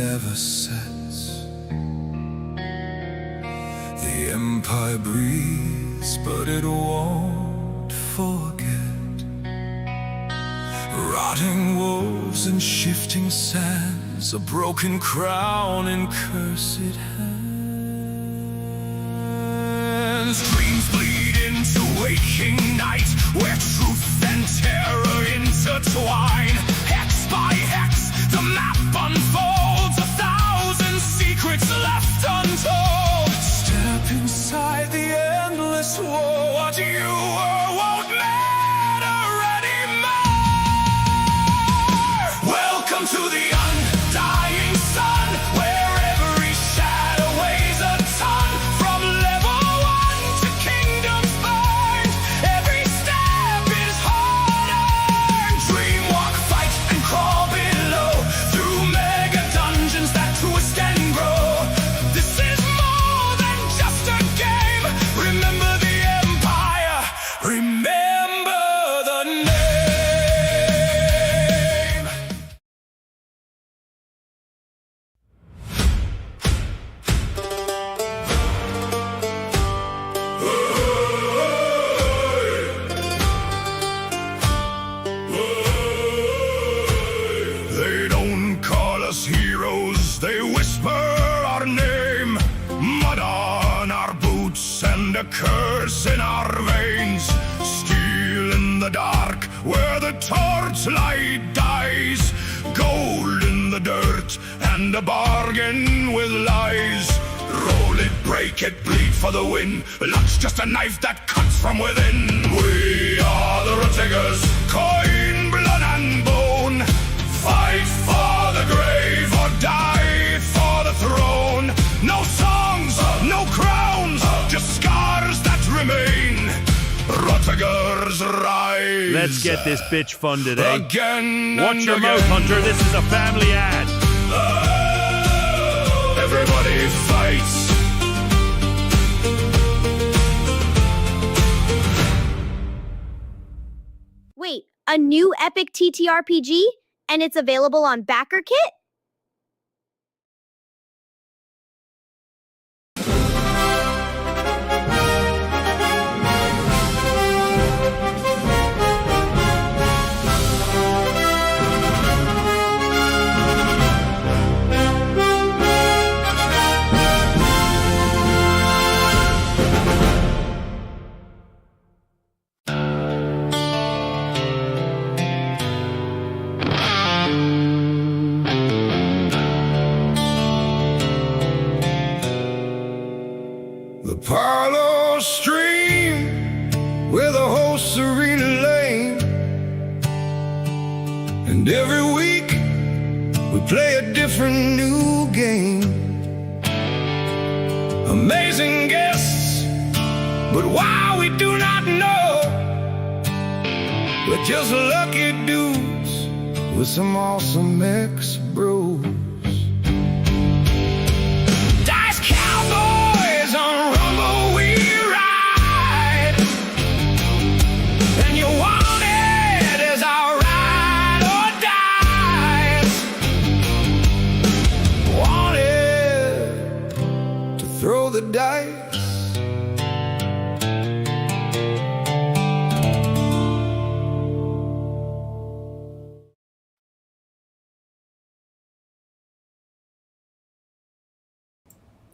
never sets. The empire breathes, but it won't forget. Rotting wolves and shifting sands, a broken crown in cursed hands. Dreams bleed into waking night, where truth and terror intertwine. Hex by hex, the map unfolds, 1,000 secrets left untold. Step inside the endless war, what you were won't matter anymore. Welcome to the undying sun, where every shadow weighs a ton. From level 1 to kingdom's bind, every step is hard-earned. Dream, walk, fight, and crawl below, through mega dungeons that twist and grow. This is more than just a game. Remember the empire, remember the name. They don't call us heroes, they whisper our name. Mud on our boots and a curse in our veins. Steel in the dark where the torchlight dies. Gold in the dirt and a bargain with lies. Roll it, break it, bleed for the win. Luck's just a knife that cuts from within. We are the Rotigers, coin, blood and bone. Fight for the grave or die for the throne. No songs, no crowns, just scars that remain. Rotigers rise. Let's get this bitch fun today. Again. Watch your mouth, Hunter. This is a family ad. Everybody fights. Wait, a new epic TTRPG? And it's available on BackerKit? The Parlor stream with a whole serene lane. And every week we play a different new game. Amazing guests, but why we do not know. We're just lucky dudes with some awesome ex-bros. Dice Cowboys on Rumble we ride, and you want it as our ride or dies. Want it to throw the dice.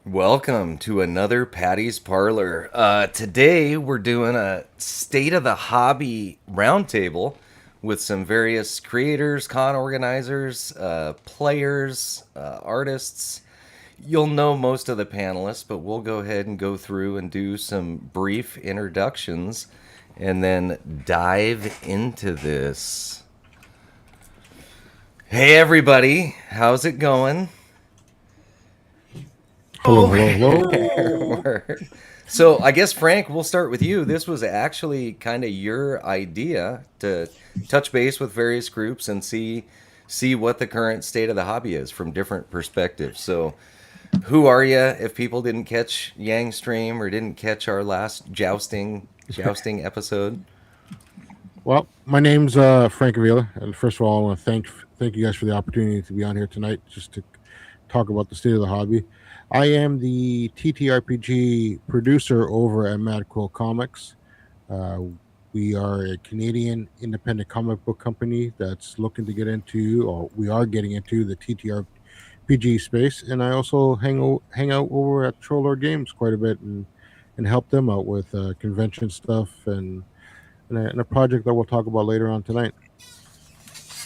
Welcome to another Paddy's Parlor. Today we're doing a State of the Hobby roundtable with some various creators, con organizers, players, artists. You'll know most of the panelists, but we'll go ahead and go through and do some brief introductions and then dive into this. Hey everybody, how's it going? Hello. So I guess, Frank, we'll start with you. This was actually kind of your idea to touch base with various groups and see what the current state of the hobby is from different perspectives. So who are you if people didn't catch Yang stream or didn't catch our last jousting episode? Well, my name's Frank Avila, and first of all, I want to thank you guys for the opportunity to be on here tonight, just to talk about the state of the hobby. I am the TTRPG producer over at Mad Quill Comics. Uh, we are a Canadian independent comic book company that's looking to get into, or we are getting into, the TTRPG space. And I also hang out over at Troller Games quite a bit and help them out with convention stuff and a project that we'll talk about later on tonight.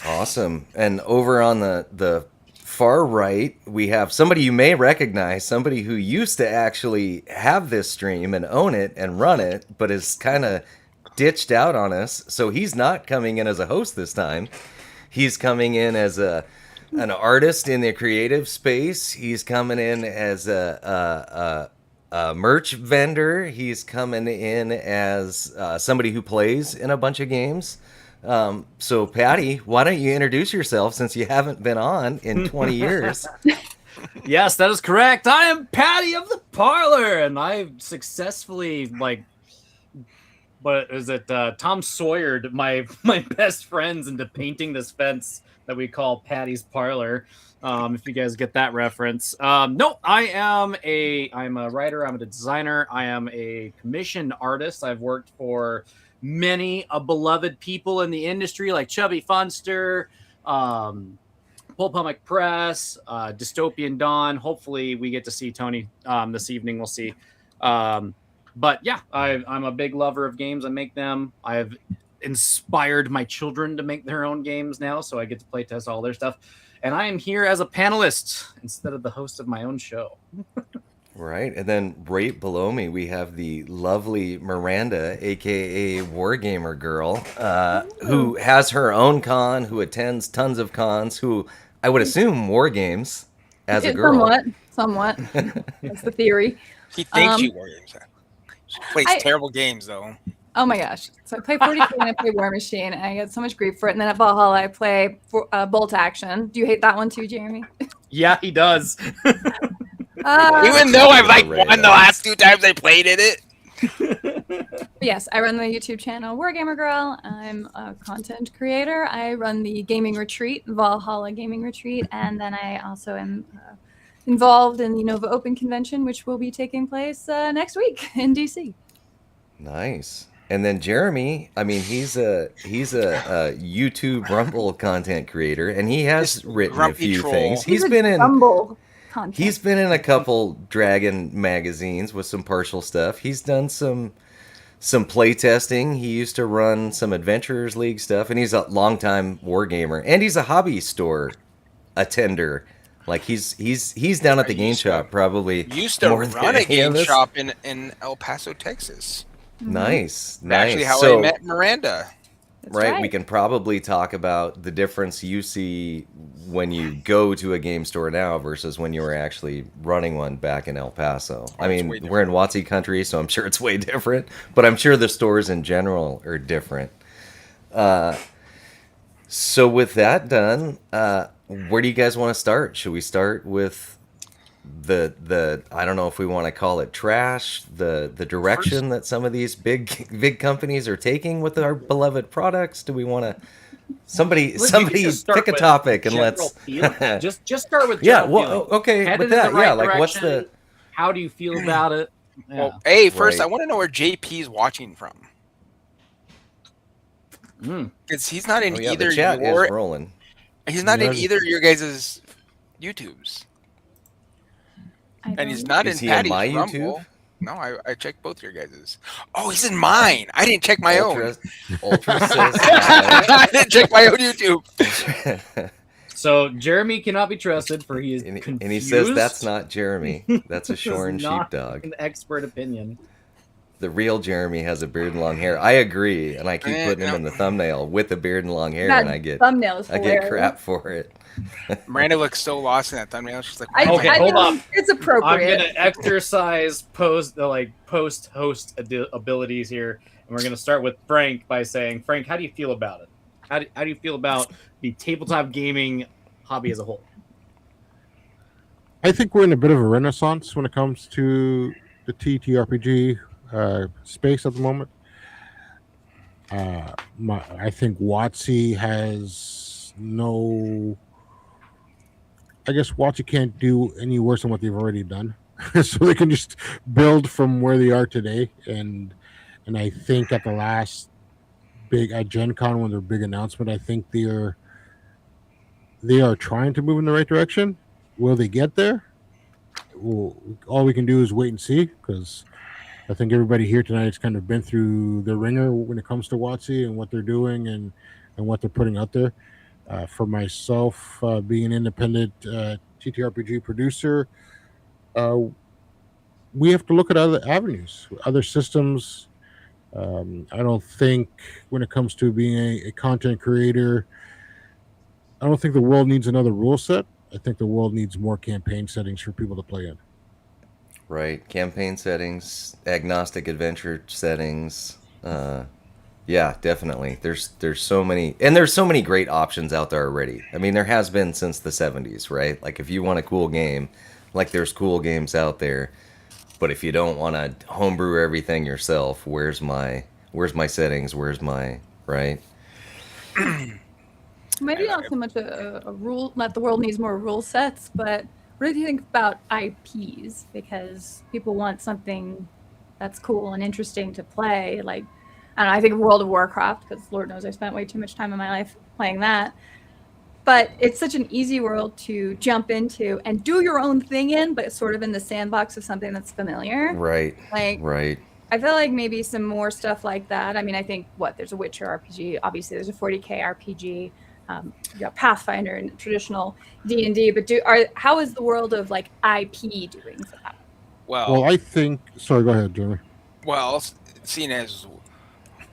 Awesome. And over on the far right, we have somebody you may recognize, somebody who used to actually have this stream and own it and run it, but is kind of ditched out on us. So he's not coming in as a host this time. He's coming in as an artist in the creative space. He's coming in as a merch vendor. He's coming in as somebody who plays in a bunch of games. So Paddy, why don't you introduce yourself since you haven't been on in 20 years? Yes, that is correct. I am Paddy of the Parlor, and I successfully Tom Sawyered my best friends into painting this fence that we call Paddy's Parlor. If you guys get that reference. No, I'm a writer, I'm a designer, I am a commissioned artist. I've worked for many beloved people in the industry like Chubby Funster, Pulpomic Press, Dystopian Dawn. Hopefully we get to see Tony this evening. We'll see. But yeah, I'm a big lover of games. I make them. I've inspired my children to make their own games now, so I get to play test all their stuff. And I am here as a panelist instead of the host of my own show. Right. And then right below me, we have the lovely Miranda, a.k.a. Wargamergirl, who has her own con, who attends tons of cons, who I would assume war games as a girl. Somewhat. That's the theory. He thinks she warriors. She plays terrible games, though. Oh my gosh. So I play 40K and I play War Machine, and I get so much grief for it. And then at Valhalla, I play Bolt Action. Do you hate that one too, Jeremy? Yeah, he does. Even though I've won the last 2 times I played in it. Yes, I run the YouTube channel Wargamergirl. I'm a content creator. I run the gaming retreat, Valhalla Gaming Retreat, and then I also am involved in the Nova Open Convention, which will be taking place next week in DC. Nice. And then Jeremy, I mean, he's a YouTube Rumble content creator, and he has written a few things. He's been in Rumble content. He's been in a couple Dragon magazines with some partial stuff. He's done some play testing. He used to run some Adventurers League stuff, and he's a longtime wargamer, and he's a hobby store attender. Like he's down at the game shop probably. Used to run a game shop in El Paso, Texas. Nice. Actually, how I met Miranda. Right, we can probably talk about the difference you see when you go to a game store now versus when you were actually running one back in El Paso. I mean, we're in Watsy country, so I'm sure it's way different, but I'm sure the stores in general are different. So with that done, where do you guys want to start? Should we start with the I don't know if we want to call it trash, the direction that some of these big companies are taking with our beloved products? Do we want to somebody pick a topic and let's just start with okay Head with in that the right like what's direction. How do you feel about it? Well, first I want to know where JP's watching from, because he's not in either the chat your is rolling. He's not in either of your guys' YouTubes. And he's not in Paddy's my Rumble. YouTube? No, I checked both your guys's. Oh, he's in mine. I didn't check my own. Ultra says I didn't check my own YouTube. So Jeremy cannot be trusted, for he is confused. And he says that's not Jeremy. That's a shorn sheepdog. An expert opinion. The real Jeremy has a beard and long hair. I agree, and I keep putting him in the thumbnail with the beard and long hair, and I get crap for it. Miranda looks so lost in that thumbnail. She's like, okay, hold on. It's appropriate. I'm gonna exercise post-host abilities here, and we're gonna start with Frank by saying, Frank, how do you feel about it? How do you feel about the tabletop gaming hobby as a whole? I think we're in a bit of a renaissance when it comes to the TTRPG space at the moment. I think WotC has no I guess WotC can't do any worse than what they've already done, so they can just build from where they are today. And I think at the last big at Gen Con, when their big announcement, I think they are trying to move in the right direction. Will they get there? Well, all we can do is wait and see, because I think everybody here tonight has kind of been through the ringer when it comes to WotC and what they're doing and what they're putting out there. For myself, being an independent TTRPG producer, we have to look at other avenues, other systems. I don't think when it comes to being a content creator, I don't think the world needs another rule set. I think the world needs more campaign settings for people to play in. Right. Campaign settings, agnostic adventure settings. Yeah, definitely. There's so many, and there's so many great options out there already. I mean, there has been since the 70s, right? Like if you want a cool game, like there's cool games out there. But if you don't want to homebrew everything yourself, where's my settings? Where's my, right? Maybe not so much a rule, not the world needs more rule sets, but what do you think about IPs? Because people want something that's cool and interesting to play. Like, I don't know, I think of World of Warcraft, because Lord knows I spent way too much time in my life playing that. But it's such an easy world to jump into and do your own thing in, but sort of in the sandbox of something that's familiar. Right. Like, right. I feel like maybe some more stuff like that. I mean, I think there's a Witcher RPG. Obviously, there's a 40K RPG. You got Pathfinder and traditional D&D. But how is the world of like IP doing for that? Well, I think. Sorry, go ahead, Jeremy. Well, seeing as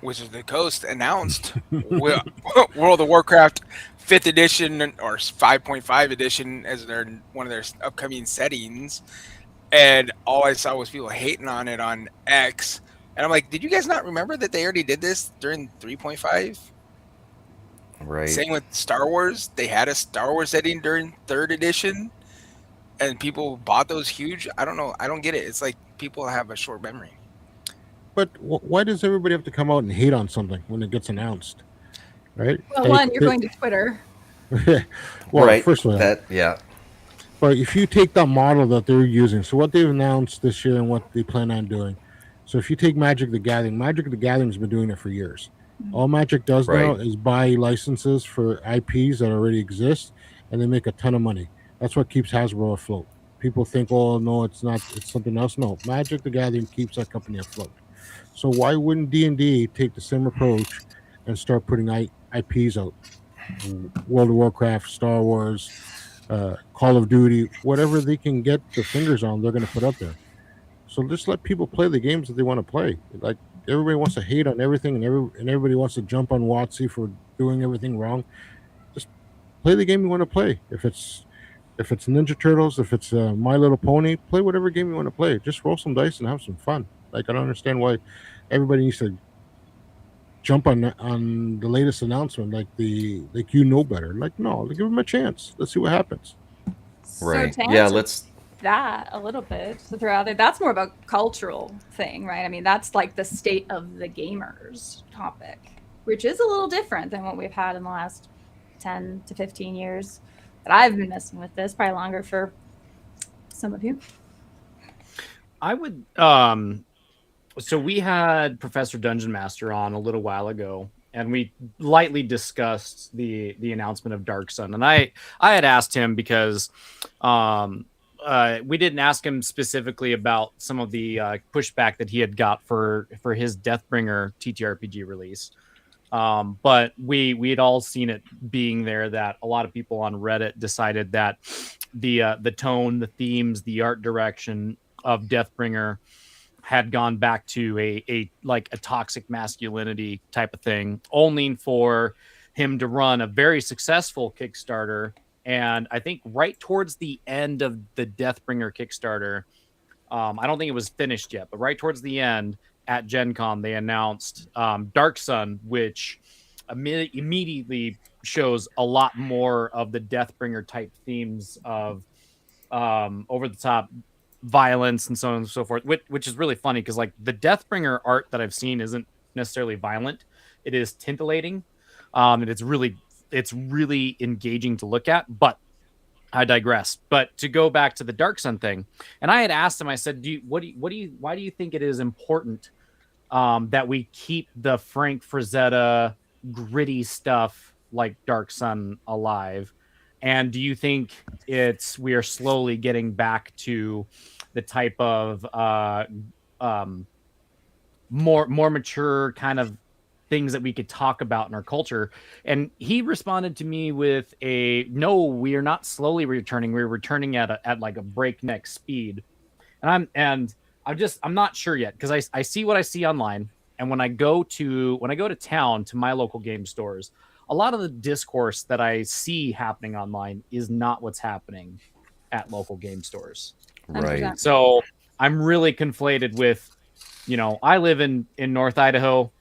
Wizards of the Coast announced World of Warcraft 5th edition or 5.5 edition as one of their upcoming settings, and all I saw was people hating on it on X, and I'm like, did you guys not remember that they already did this during 3.5? Right. Same with Star Wars. They had a Star Wars setting during 3rd edition, and people bought those huge. I don't know. I don't get it. It's like people have a short memory. But why does everybody have to come out and hate on something when it gets announced? Right? Well, you're going to Twitter. Well, right. First of all, yeah. But if you take that model that they're using, so what they've announced this year and what they plan on doing, so if you take Magic the Gathering has been doing it for years. All Magic does now is buy licenses for IPs that already exist, and they make a ton of money. That's what keeps Hasbro afloat. People think, oh, no, it's not, it's something else. No, Magic the Gathering keeps that company afloat. So why wouldn't D&D take the same approach and start putting IPs out? World of Warcraft, Star Wars, Call of Duty, whatever they can get their fingers on, they're going to put up there. So just let people play the games that they want to play. Like, everybody wants to hate on everything, and everybody wants to jump on WotC for doing everything wrong. Just play the game you want to play. If it's Ninja Turtles, if it's My Little Pony, play whatever game you want to play. Just roll some dice and have some fun. Like, I don't understand why everybody needs to jump on the latest announcement like you know better. Like, no, give them a chance. Let's see what happens. Right. So Yeah, let's that a little bit to throw out there. That's more of a cultural thing, right? I mean, that's like the state of the gamers topic, which is a little different than what we've had in the last 10 to 15 years that I've been messing with this, probably longer for some of you. I would so we had Professor Dungeon Master on a little while ago, and we lightly discussed the announcement of Dark Sun. And I had asked him because we didn't ask him specifically about some of the pushback that he had got for his Deathbringer TTRPG release. But we had all seen it being there, that a lot of people on Reddit decided that the tone, the themes, the art direction of Deathbringer had gone back to a toxic masculinity type of thing, only for him to run a very successful Kickstarter. And I think right towards the end of the Deathbringer Kickstarter, I don't think it was finished yet, but right towards the end at Gen Con, they announced Dark Sun, which immediately shows a lot more of the Deathbringer type themes of over the top violence and so on and so forth, which is really funny because like the Deathbringer art that I've seen isn't necessarily violent. It is tintillating, and it's really engaging to look at. But I digress. But to go back to the Dark Sun thing, and I had asked him, I said, why do you think it is important that we keep the Frank Frazetta gritty stuff like Dark Sun alive? And do you think we are slowly getting back to the type of more mature kind of things that we could talk about in our culture? And he responded to me with no, we are not slowly returning. We're returning at like a breakneck speed. And I'm not sure yet, because I see what I see online. And when I go to town, to my local game stores, a lot of the discourse that I see happening online is not what's happening at local game stores. Right. So I'm really conflated with, I live in North Idaho,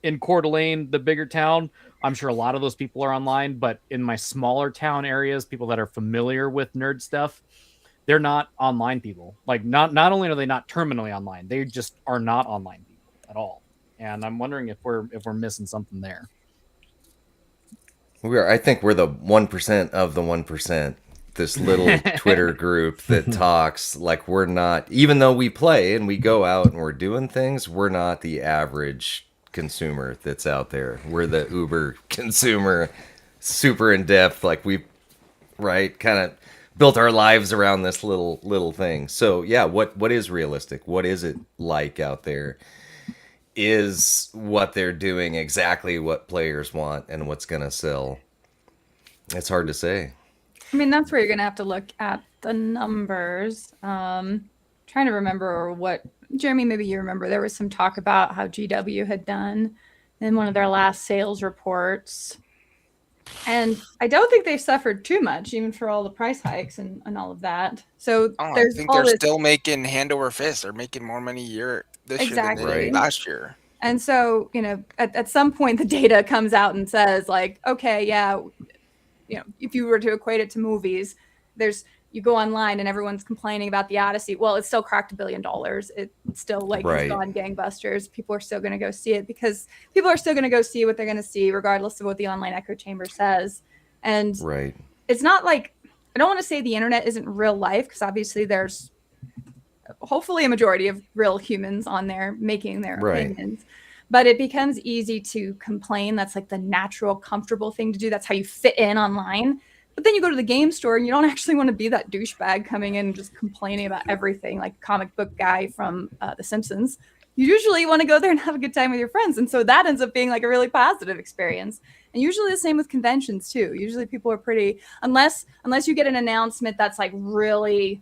in Coeur d'Alene, the bigger town. I'm sure a lot of those people are online, but in my smaller town areas, people that are familiar with nerd stuff, they're not online people. Like not only are they not terminally online, they just are not online people at all. And I'm wondering if we're missing something there. I think we're the 1% of the 1%. This little Twitter group that talks like we're not, even though we play and we go out and we're doing things, we're not the average consumer that's out there. We're the Uber consumer, super in depth, like we kind of built our lives around this little thing. So yeah, what is realistic? What is it like out there? Is what they're doing exactly what players want and what's going to sell? It's hard to say. I mean, that's where you're going to have to look at the numbers. Trying to remember what, Jeremy, maybe you remember, there was some talk about how GW had done in one of their last sales reports. And I don't think they've suffered too much, even for all the price hikes and all of that. So I there's think all they're this... still making hand over fist. They're making more money this year than they did last year. And so, at some point the data comes out and says like, okay, yeah, if you were to equate it to movies, you go online and everyone's complaining about the Odyssey. Well, it's still cracked $1 billion. It's still has gone gangbusters. People are still going to go see it because people are still going to go see what they're going to see, regardless of what the online echo chamber says. And it's not like, I don't want to say the internet isn't real life, because obviously there's hopefully a majority of real humans on there making their opinions. But it becomes easy to complain. That's like the natural, comfortable thing to do. That's how you fit in online. But then you go to the game store and you don't actually want to be that douchebag coming in and just complaining about everything, like comic book guy from The Simpsons. You usually want to go there and have a good time with your friends. And so that ends up being like a really positive experience. And usually the same with conventions too. Usually people are pretty, unless you get an announcement that's like really,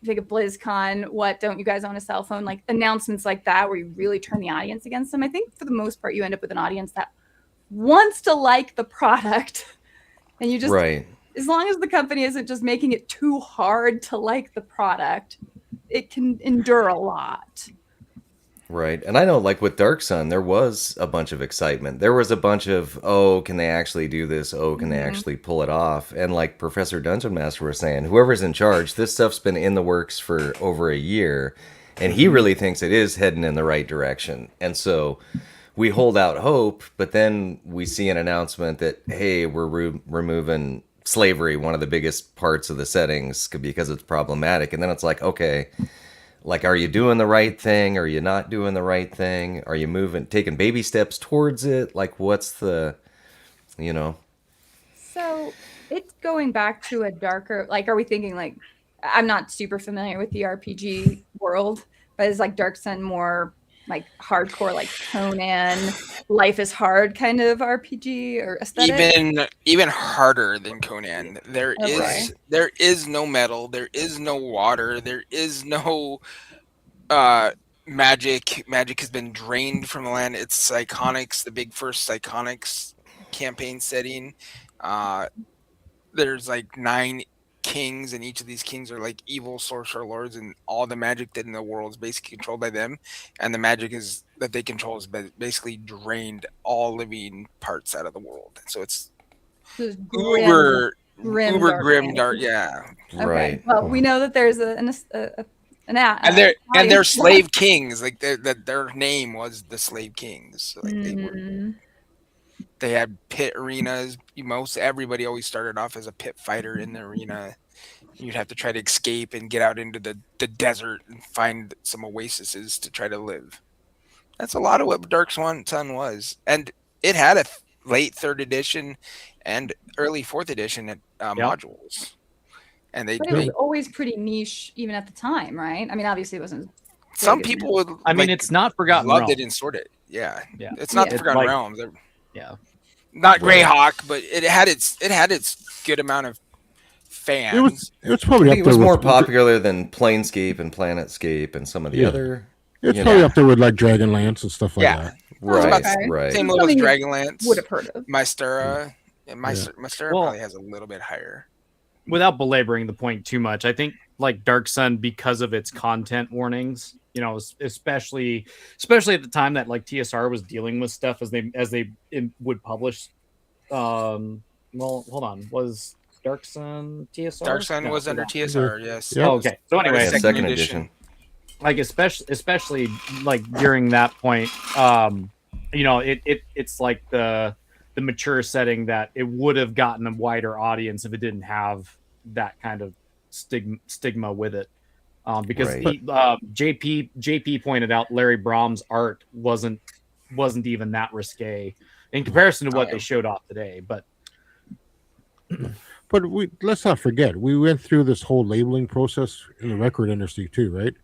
think of BlizzCon, what don't you guys own a cell phone? Like announcements like that where you really turn the audience against them. I think for the most part you end up with an audience that wants to like the product. And you just, as long as the company isn't just making it too hard to like the product, it can endure a lot. Right. And I know, like with Dark Sun, there was a bunch of excitement. There was a bunch of, oh, can they actually do this? Oh, can they actually pull it off? And like Professor Dungeon Master was saying, whoever's in charge, this stuff's been in the works for over a year. And he really thinks it is heading in the right direction. And so we hold out hope, but then we see an announcement that, hey, we're removing slavery, one of the biggest parts of the settings, because it's problematic. And then it's like, okay, like, are you doing the right thing? Are you not doing the right thing? Are you taking baby steps towards it? Like, what's the, So it's going back to a darker, like, are we thinking like, I'm not super familiar with the RPG world, but is like Dark Sun more like hardcore, like Conan, Life is Hard kind of RPG or aesthetic? Even harder than Conan. There is no metal, there is no water, there is no magic. Magic has been drained from the land. It's Psychonics, the big first Psychonics campaign setting. There's like 9 kings, and each of these kings are like evil sorcerer lords, and all the magic that in the world is basically controlled by them, and the magic is that they control is basically drained all living parts out of the world. So it's uber grim dark. Yeah. Okay. Right. Well, we know that there's an and they're slave kings. Like their name was the Slave Kings. So like they were. They had pit arenas. Most everybody always started off as a pit fighter in the arena. You'd have to try to escape and get out into the desert and find some oases to try to live. That's a lot of what Dark Sun was. And it had a late 3rd edition and early 4th edition modules. And But it was always pretty niche even at the time, right? I mean, obviously it wasn't. some people would. I mean, it's not Forgotten loved Realms. it and sorted. Yeah, Yeah. It's not Yeah. Forgotten Like- Realms. Yeah. Not Greyhawk, but it had its good amount of fans. It was I probably up think it there was more with, popular than Planescape and Planetscape and some of the Yeah. other. It's you probably know. up there with like Dragonlance and stuff like Yeah. that. Right, Okay. right. Same level as Something you Dragonlance, Would have heard of. Mystera. Yeah, Mystera Well- probably has a little bit higher. Without belaboring the point too much, I think like Dark Sun, because of its content warnings, you know, especially at the time that like TSR was dealing with stuff as they would publish. Well, hold on, was Dark Sun TSR? Dark Sun No, was under no. TSR, yes. Yeah. Oh, okay. So anyway, Second Second edition. edition. like especially like during that point, you know, it's like the mature setting that it would have gotten a wider audience if it didn't have that kind of stigma with it. Because Right. JP pointed out Larry Brahm's art wasn't even that risque in comparison to what they showed off today. But let's not forget, we went through this whole labeling process in the record industry too, right?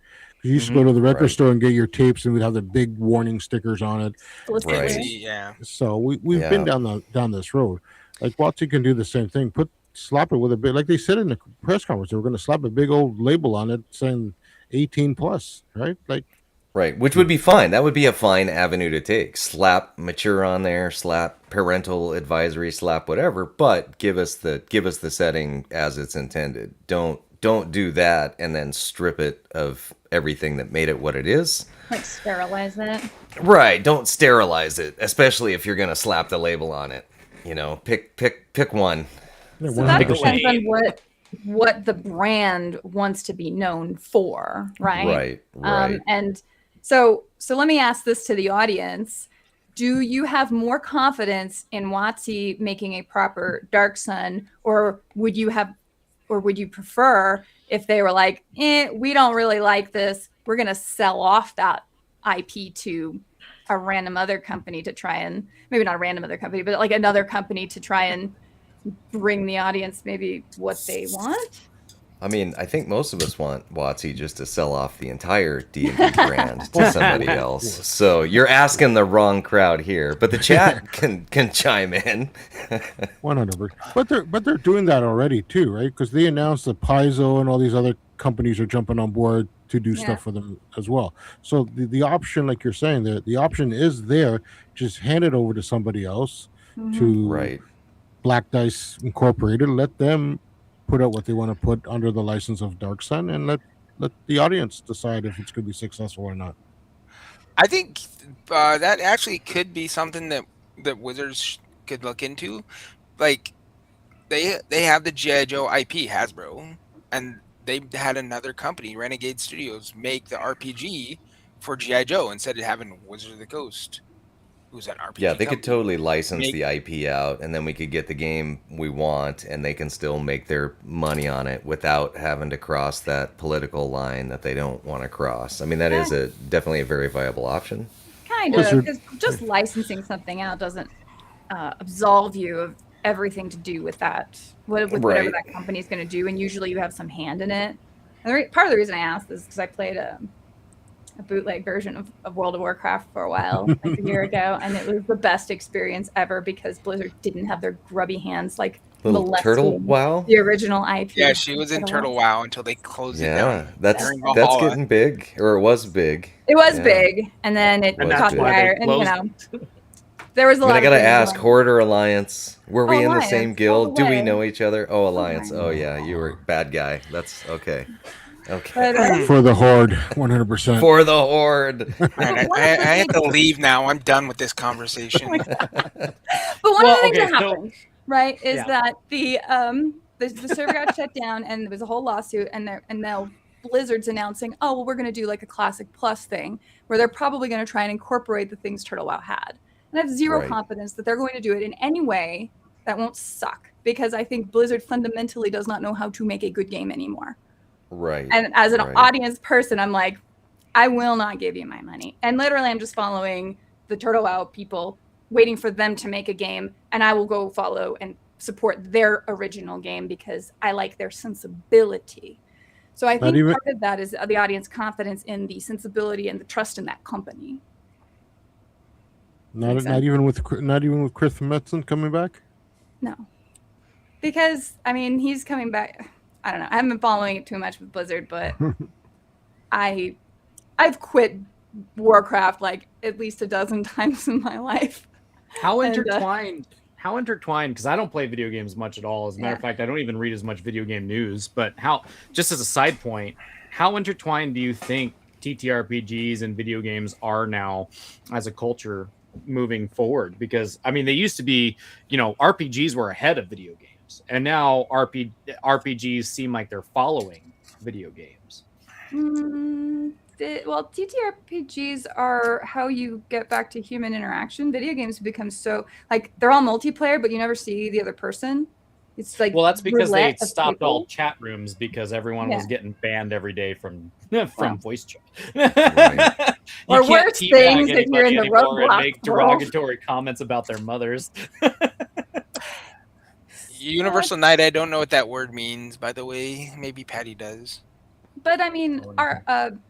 You used to go to the record Right. store and get your tapes, and we'd have the big warning stickers on it. Right. Yeah. So we've been down this road. Like WotC can do the same thing. Slap it with a bit, like they said in the press conference, they were going to slap a big old label on it saying 18 plus, right? Like, Right, which would be fine. That would be a fine avenue to take. Slap mature on there, slap parental advisory, slap whatever, but give us the setting as it's intended. Don't do that and then strip it of everything that made it what it is. Like sterilize it. Right, don't sterilize it, especially if you're going to slap the label on it. You know, pick one. yeah, So that 100%. depends on what the brand wants to be known for, right? Right. And so let me ask this to the audience. Do you have more confidence in WotC making a proper Dark Sun, or would you prefer if they were like, we don't really like this, we're going to sell off that IP to a random other company to try and, maybe not a random other company, but like another company to try and bring the audience maybe what they want? I mean, I think most of us want WotC just to sell off the entire D&D brand to somebody else. So you're asking the wrong crowd here, but the chat can chime in. 100%. But they're doing that already too, right? Because they announced that Paizo and all these other companies are jumping on board to do stuff for them as well. So the option, like you're saying, the option is there. Just hand it over to somebody else to Right. Black Dice Incorporated. Let them put out what they want to put under the license of Dark Sun, and let the audience decide if it's going to be successful or not. I think that actually could be something that Wizards could look into. Like they have the G.I. Joe IP, Hasbro, and they had another company, Renegade Studios, make the RPG for G.I. Joe instead of having Wizards of the Coast, who's an RPG. Yeah, they could company. totally license Make- the IP out, and then we could get the game we want, and they can still make their money on it without having to cross that political line that they don't want to cross. I mean, that is definitely a very viable option. Kind Plus of, you're- because just licensing something out doesn't absolve you of everything to do with that, whatever Right. that company is going to do, and usually you have some hand in it. And part of the reason I asked is because I played a bootleg version of World of Warcraft for a while, like a year ago, and it was the best experience ever because Blizzard didn't have their grubby hands like Little molesting turtle wow. the original IP. Yeah, she was in Turtle WoW until they closed it Yeah, down. that's During that's Valhalla. getting big, or it was big. It was Yeah. big, and then it And that's caught why they fire, and you closed know, there was a I lot. mean, I gotta of things ask, going on. Horde or Alliance? Were we in the Alliance, same all guild? the Do we way. know each other? Oh, Alliance. way. Oh yeah, you were bad guy. That's okay. Okay. But, For the Horde, 100%. For the Horde. All right, I have to leave now. I'm done with this conversation. But one of Well, the things okay, that so- happened, right, is Yeah. that the server got shut down, and there was a whole lawsuit, and now Blizzard's announcing, oh well, we're going to do like a Classic Plus thing, where they're probably going to try and incorporate the things Turtle WoW had. And And I have zero Right. confidence that they're going to do it in any way that won't suck, because I think Blizzard fundamentally does not know how to make a good game anymore. Right. And as an right. audience person, I'm like, I will not give you my money. And literally, I'm just following the Turtle Wow people, waiting for them to make a game, and I will go follow and support their original game because I like their sensibility. So I think part of that is the audience confidence in the sensibility and the trust in that company. Not even with Chris Metzen coming back. No, because I mean he's coming back. I don't know. I haven't been following it too much with Blizzard, but I've quit Warcraft like at least a dozen times in my life. How intertwined? How intertwined? Because I don't play video games much at all. As a matter of fact, I don't even read as much video game news. But just as a side point, how intertwined do you think TTRPGs and video games are now as a culture moving forward? Because I mean, they used to be, RPGs were ahead of video games, and now RPGs seem like they're following video games. Well, TTRPGs are how you get back to human interaction. Video games become so they're all multiplayer, but you never see the other person. It's like, well, that's because they roulette of stopped people. all chat rooms because everyone was getting banned every day from voice chat. Right. Or You can't worse teabag things if you're in anybody the anymore and Roblox make derogatory comments about their mothers. Universal Night, I don't know what that word means, by the way. Maybe Paddy does. But I mean,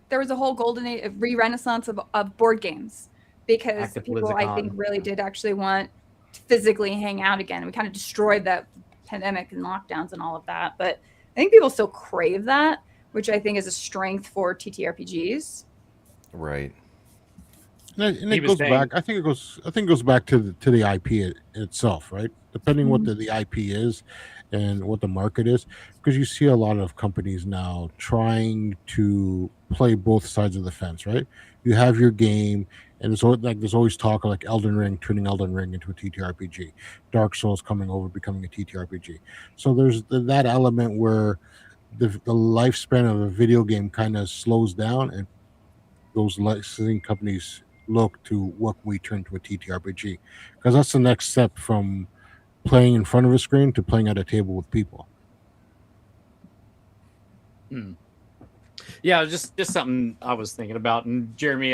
there was a whole golden age, re-renaissance of board games because people, I think, really did actually want to physically hang out again. And we kind of destroyed that pandemic and lockdowns and all of that. But I think people still crave that, which I think is a strength for TTRPGs. Right. And it goes back. I think it goes back to the IP itself, right? Depending what the IP is and what the market is, because you see a lot of companies now trying to play both sides of the fence, right? You have your game, and there's always talk of like Elden Ring, turning Elden Ring into a TTRPG, Dark Souls coming over, becoming a TTRPG. So there's that element where the lifespan of a video game kind of slows down, and those licensing companies look to what we turn to a TTRPG, because that's the next step from playing in front of a screen to playing at a table with people. Yeah, just something I was thinking about. And Jeremy,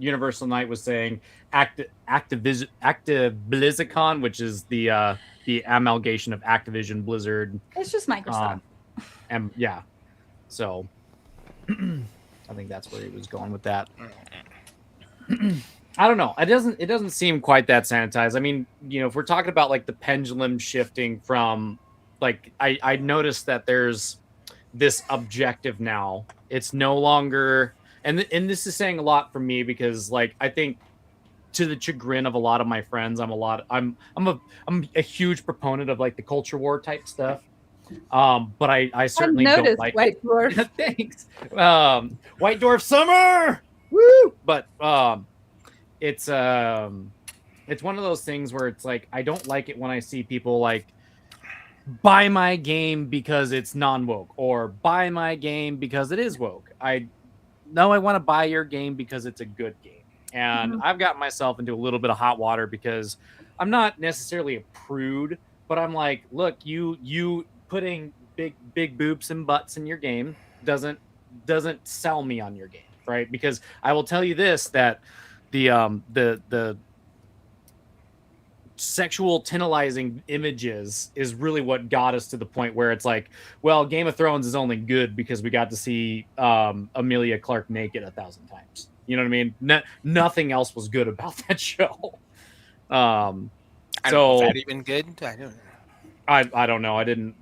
Universal Night was saying ActiBlizzCon, which is the amalgamation of Activision, Blizzard. It's just Microsoft. And yeah, so I think that's where he was going with that. I don't know. It doesn't seem quite that sanitized. I mean, if we're talking about like the pendulum shifting from like, I noticed that there's this objective now. It's no longer, and this is saying a lot for me because like I think to the chagrin of a lot of my friends, I'm a huge proponent of like the culture war type stuff. But I certainly don't like White Dwarf. Thanks. White Dwarf Summer. Woo! But it's one of those things where it's like I don't like it when I see people like buy my game because it's non-woke or buy my game because it is woke. I want to buy your game because it's a good game. And I've gotten myself into a little bit of hot water because I'm not necessarily a prude, but I'm like, look, you putting big boobs and butts in your game doesn't sell me on your game, right? Because I will tell you this, that the sexual tantalizing images is really what got us to the point where it's like, well, Game of Thrones is only good because we got to see Emilia Clarke naked 1,000 times. You know what I mean? Nothing else was good about that show. So is that even good? I don't know. I didn't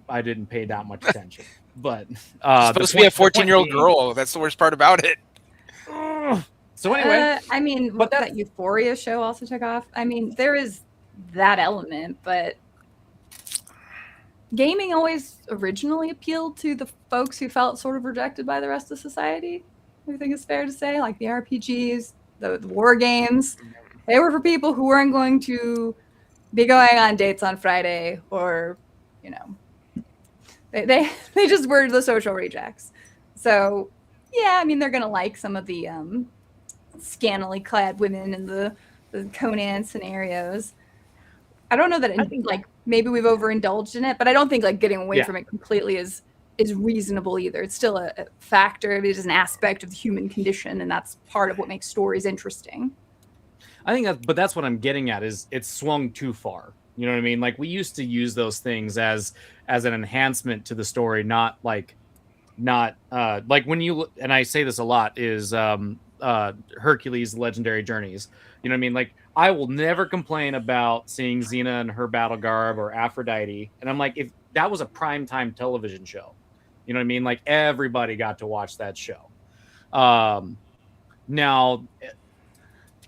pay that much attention. But it's supposed to be a 14-year-old girl. That's the worst part about it. So anyway, I mean, what that Euphoria show also took off. I mean, there is that element, but gaming always originally appealed to the folks who felt sort of rejected by the rest of society. I think it's fair to say, like the RPGs, the war games, they were for people who weren't going to be going on dates on Friday, or they just were the social rejects. So yeah, I mean, they're gonna like some of the scantily clad women in the the Conan scenarios. I don't know that like maybe we've overindulged in it, but I don't think like getting away from it completely is reasonable either. It's still a factor. It is an aspect of the human condition, and that's part of what makes stories interesting. I think that's what I'm getting at is it's swung too far. You know what I mean? Like we used to use those things as an enhancement to the story, not like when you, and I say this a lot, is Hercules' Legendary Journeys. You know what I mean? Like I will never complain about seeing Xena in her battle garb or Aphrodite. And I'm like, if that was a primetime television show, you know what I mean? Like everybody got to watch that show. Now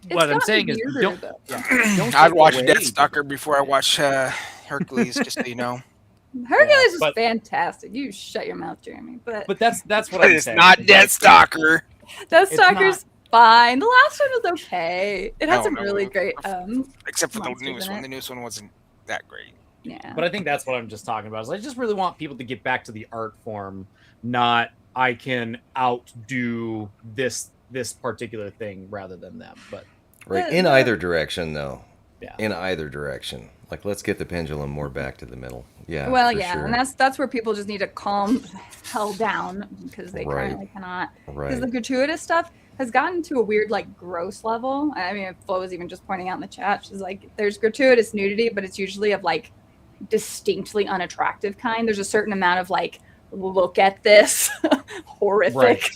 what I'm saying is don't I'd watch Deathstalker before I watch Hercules, just so you know. Hercules is fantastic. You shut your mouth, Jeremy. But that's what I'm it's saying. Not Deathstalker. Deathstalker's fine. The last one was okay. It had some really great except for the newest one. The newest one wasn't that great. Yeah. But I think that's what I'm just talking about. Is I just really want people to get back to the art form, not I can outdo this particular thing rather than them. But in either direction though. Yeah. In either direction. Like let's get the pendulum more back to the middle. Yeah. Well, yeah, sure. And that's where people just need to calm hell down because they currently cannot. Because the gratuitous stuff has gotten to a weird, like, gross level. I mean, Flo was even just pointing out in the chat, she's like, there's gratuitous nudity, but it's usually of like distinctly unattractive kind. There's a certain amount of like, look at this horrific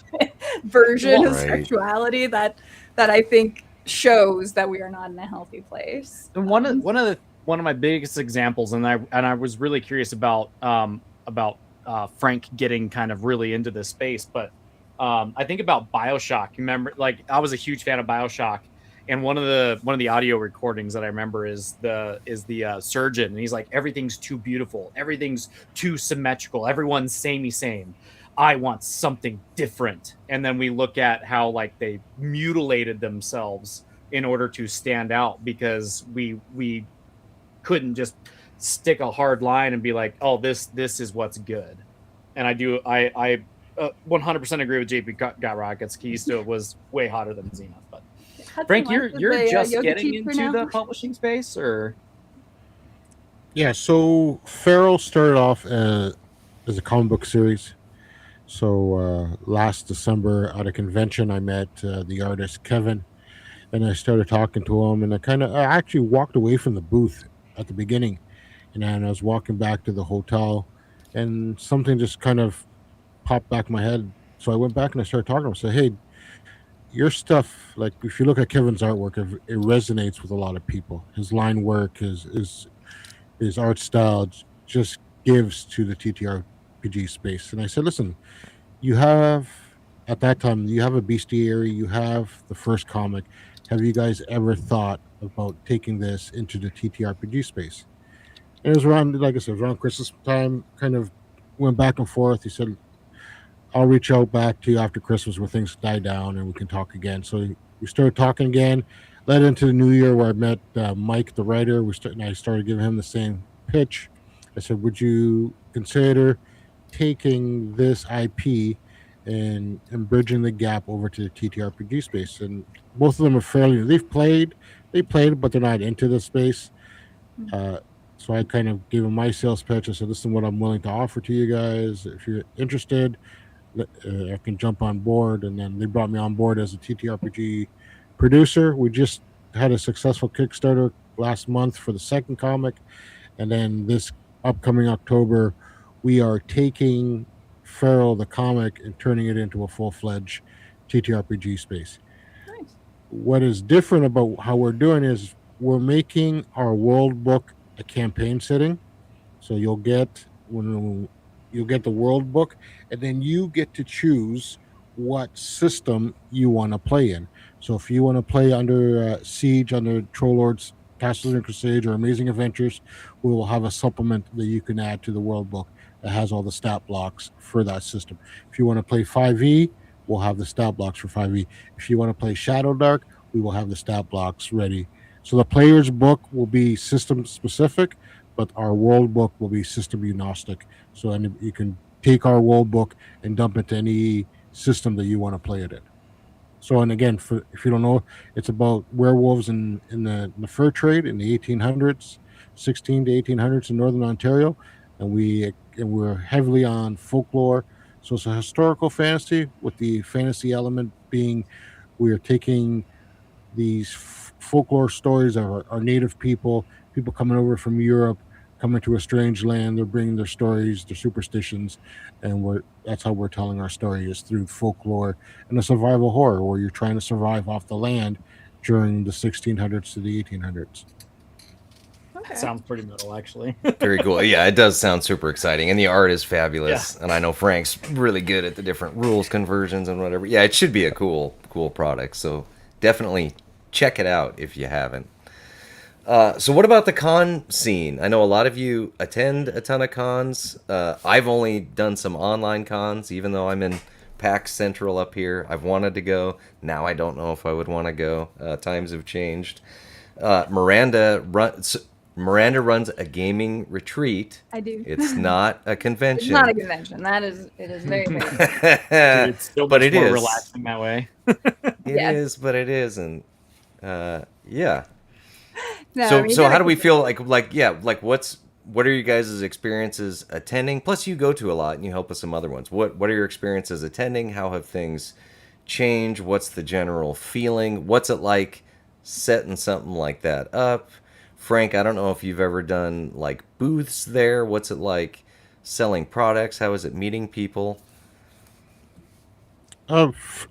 version of sexuality that I think shows that we are not in a healthy place. And one of my biggest examples, and I was really curious about Frank getting kind of really into this space, but I think about BioShock. You remember, like I was a huge fan of BioShock, and one of the audio recordings that I remember is the surgeon, and he's like, everything's too beautiful, everything's too symmetrical, everyone's same. I want something different. And then we look at how like they mutilated themselves in order to stand out because we couldn't just stick a hard line and be like, oh, this is what's good. And I 100% agree with JP Got Rockets. Keisto was way hotter than Zenith. But Frank, you're just getting into the publishing space, or? Yeah, so Feral started off as a comic book series. So last December at a convention, I met the artist Kevin, and I started talking to him, and I actually walked away from the booth at the beginning, and then I was walking back to the hotel, and something just kind of popped back in my head. So I went back and I started talking to him. I said, hey, your stuff, like if you look at Kevin's artwork, it resonates with a lot of people. His line work, his art style just gives to the TTRPG space. And I said, listen, you have, at that time, you have a bestiary, you have the first comic. Have you guys ever thought about taking this into the TTRPG space? And it was around, like I said, around Christmas time, kind of went back and forth. He said, I'll reach out back to you after Christmas where things die down and we can talk again. So we started talking again, led into the new year where I met Mike, the writer. And I started giving him the same pitch. I said, would you consider taking this IP and bridging the gap over to the TTRPG space? And both of them are fairly, they played, but they're not into the space. So I kind of gave them my sales pitch. I said, listen, what I'm willing to offer to you guys. If you're interested, I can jump on board. And then they brought me on board as a TTRPG producer. We just had a successful Kickstarter last month for the second comic. And then this upcoming October, we are taking Feral, the comic, and turning it into a full-fledged TTRPG space. Nice. What is different about how we're doing is we're making our world book a campaign setting. So you'll get the world book, and then you get to choose what system you want to play in. So if you want to play under Siege, under Troll Lords, Castles and Crusades, or Amazing Adventures, we will have a supplement that you can add to the world book that has all the stat blocks for that system. If you want to play 5e, we'll have the stat blocks for 5e. If you want to play Shadow Dark, we will have the stat blocks ready. So the player's book will be system specific, but our world book will be system agnostic. So you can take our world book and dump it to any system that you want to play it in. So, and again, if you don't know, it's about werewolves in the fur trade in the 1800s, 16 to 1800s in northern Ontario, and we're heavily on folklore. So it's a historical fantasy with the fantasy element being we are taking these folklore stories of our native people coming over from Europe, coming to a strange land. They're bringing their stories, their superstitions, and that's how we're telling our story is through folklore and a survival horror where you're trying to survive off the land during the 1600s to the 1800s. Okay. Sounds pretty metal, actually. Very cool. Yeah, it does sound super exciting, and the art is fabulous. And I know Frank's really good at the different rules conversions and whatever. Yeah, it should be a cool product. So definitely check it out if you haven't. So what about the con scene? I know a lot of you attend a ton of cons. I've only done some online cons, even though I'm in PAX Central up here. I've wanted to go. Now I don't know if I would want to go. Times have changed. Miranda runs a gaming retreat. I do. It's not a convention. It's not a convention. It is very, very Dude, it's so but much it more is relaxing that way. It Yes. is, but it isn't. Yeah. No, So you so how gotta do we keep it- feel like what are you guys' experiences attending? Plus you go to a lot and you help with some other ones. What are your experiences attending? How have things changed? What's the general feeling? What's it like setting something like that up? Frank, I don't know if you've ever done like booths there. What's it like selling products? How is it meeting people?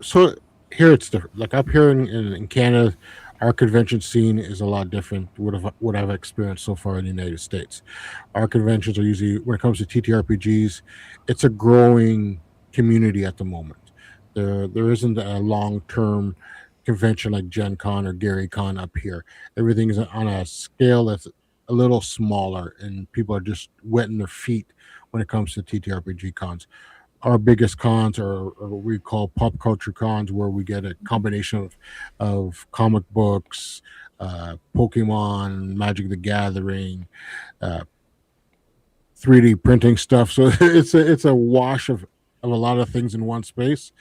So here it's different. Like up here in Canada, our convention scene is a lot different. What I've experienced so far in the United States, our conventions are usually, when it comes to TTRPGs, it's a growing community at the moment. There isn't a long term convention like Gen Con or Gary Con up here. Everything is on a scale that's a little smaller, and people are just wetting their feet when it comes to TTRPG cons. Our biggest cons are what we call pop culture cons, where we get a combination of comic books, Pokemon, Magic the Gathering, 3D printing stuff. So it's a wash of a lot of things in one space.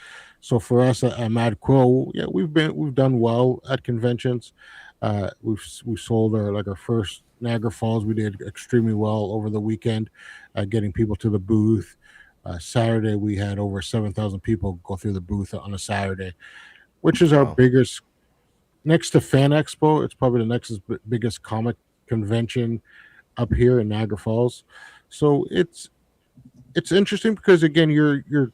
So for us at Mad Quill, yeah, we've done well at conventions. We sold our first Niagara Falls. We did extremely well over the weekend, getting people to the booth. Saturday we had over 7,000 people go through the booth on a Saturday, which is our Wow. biggest. Next to Fan Expo, it's probably the next biggest comic convention up here in Niagara Falls. So it's interesting because again, you're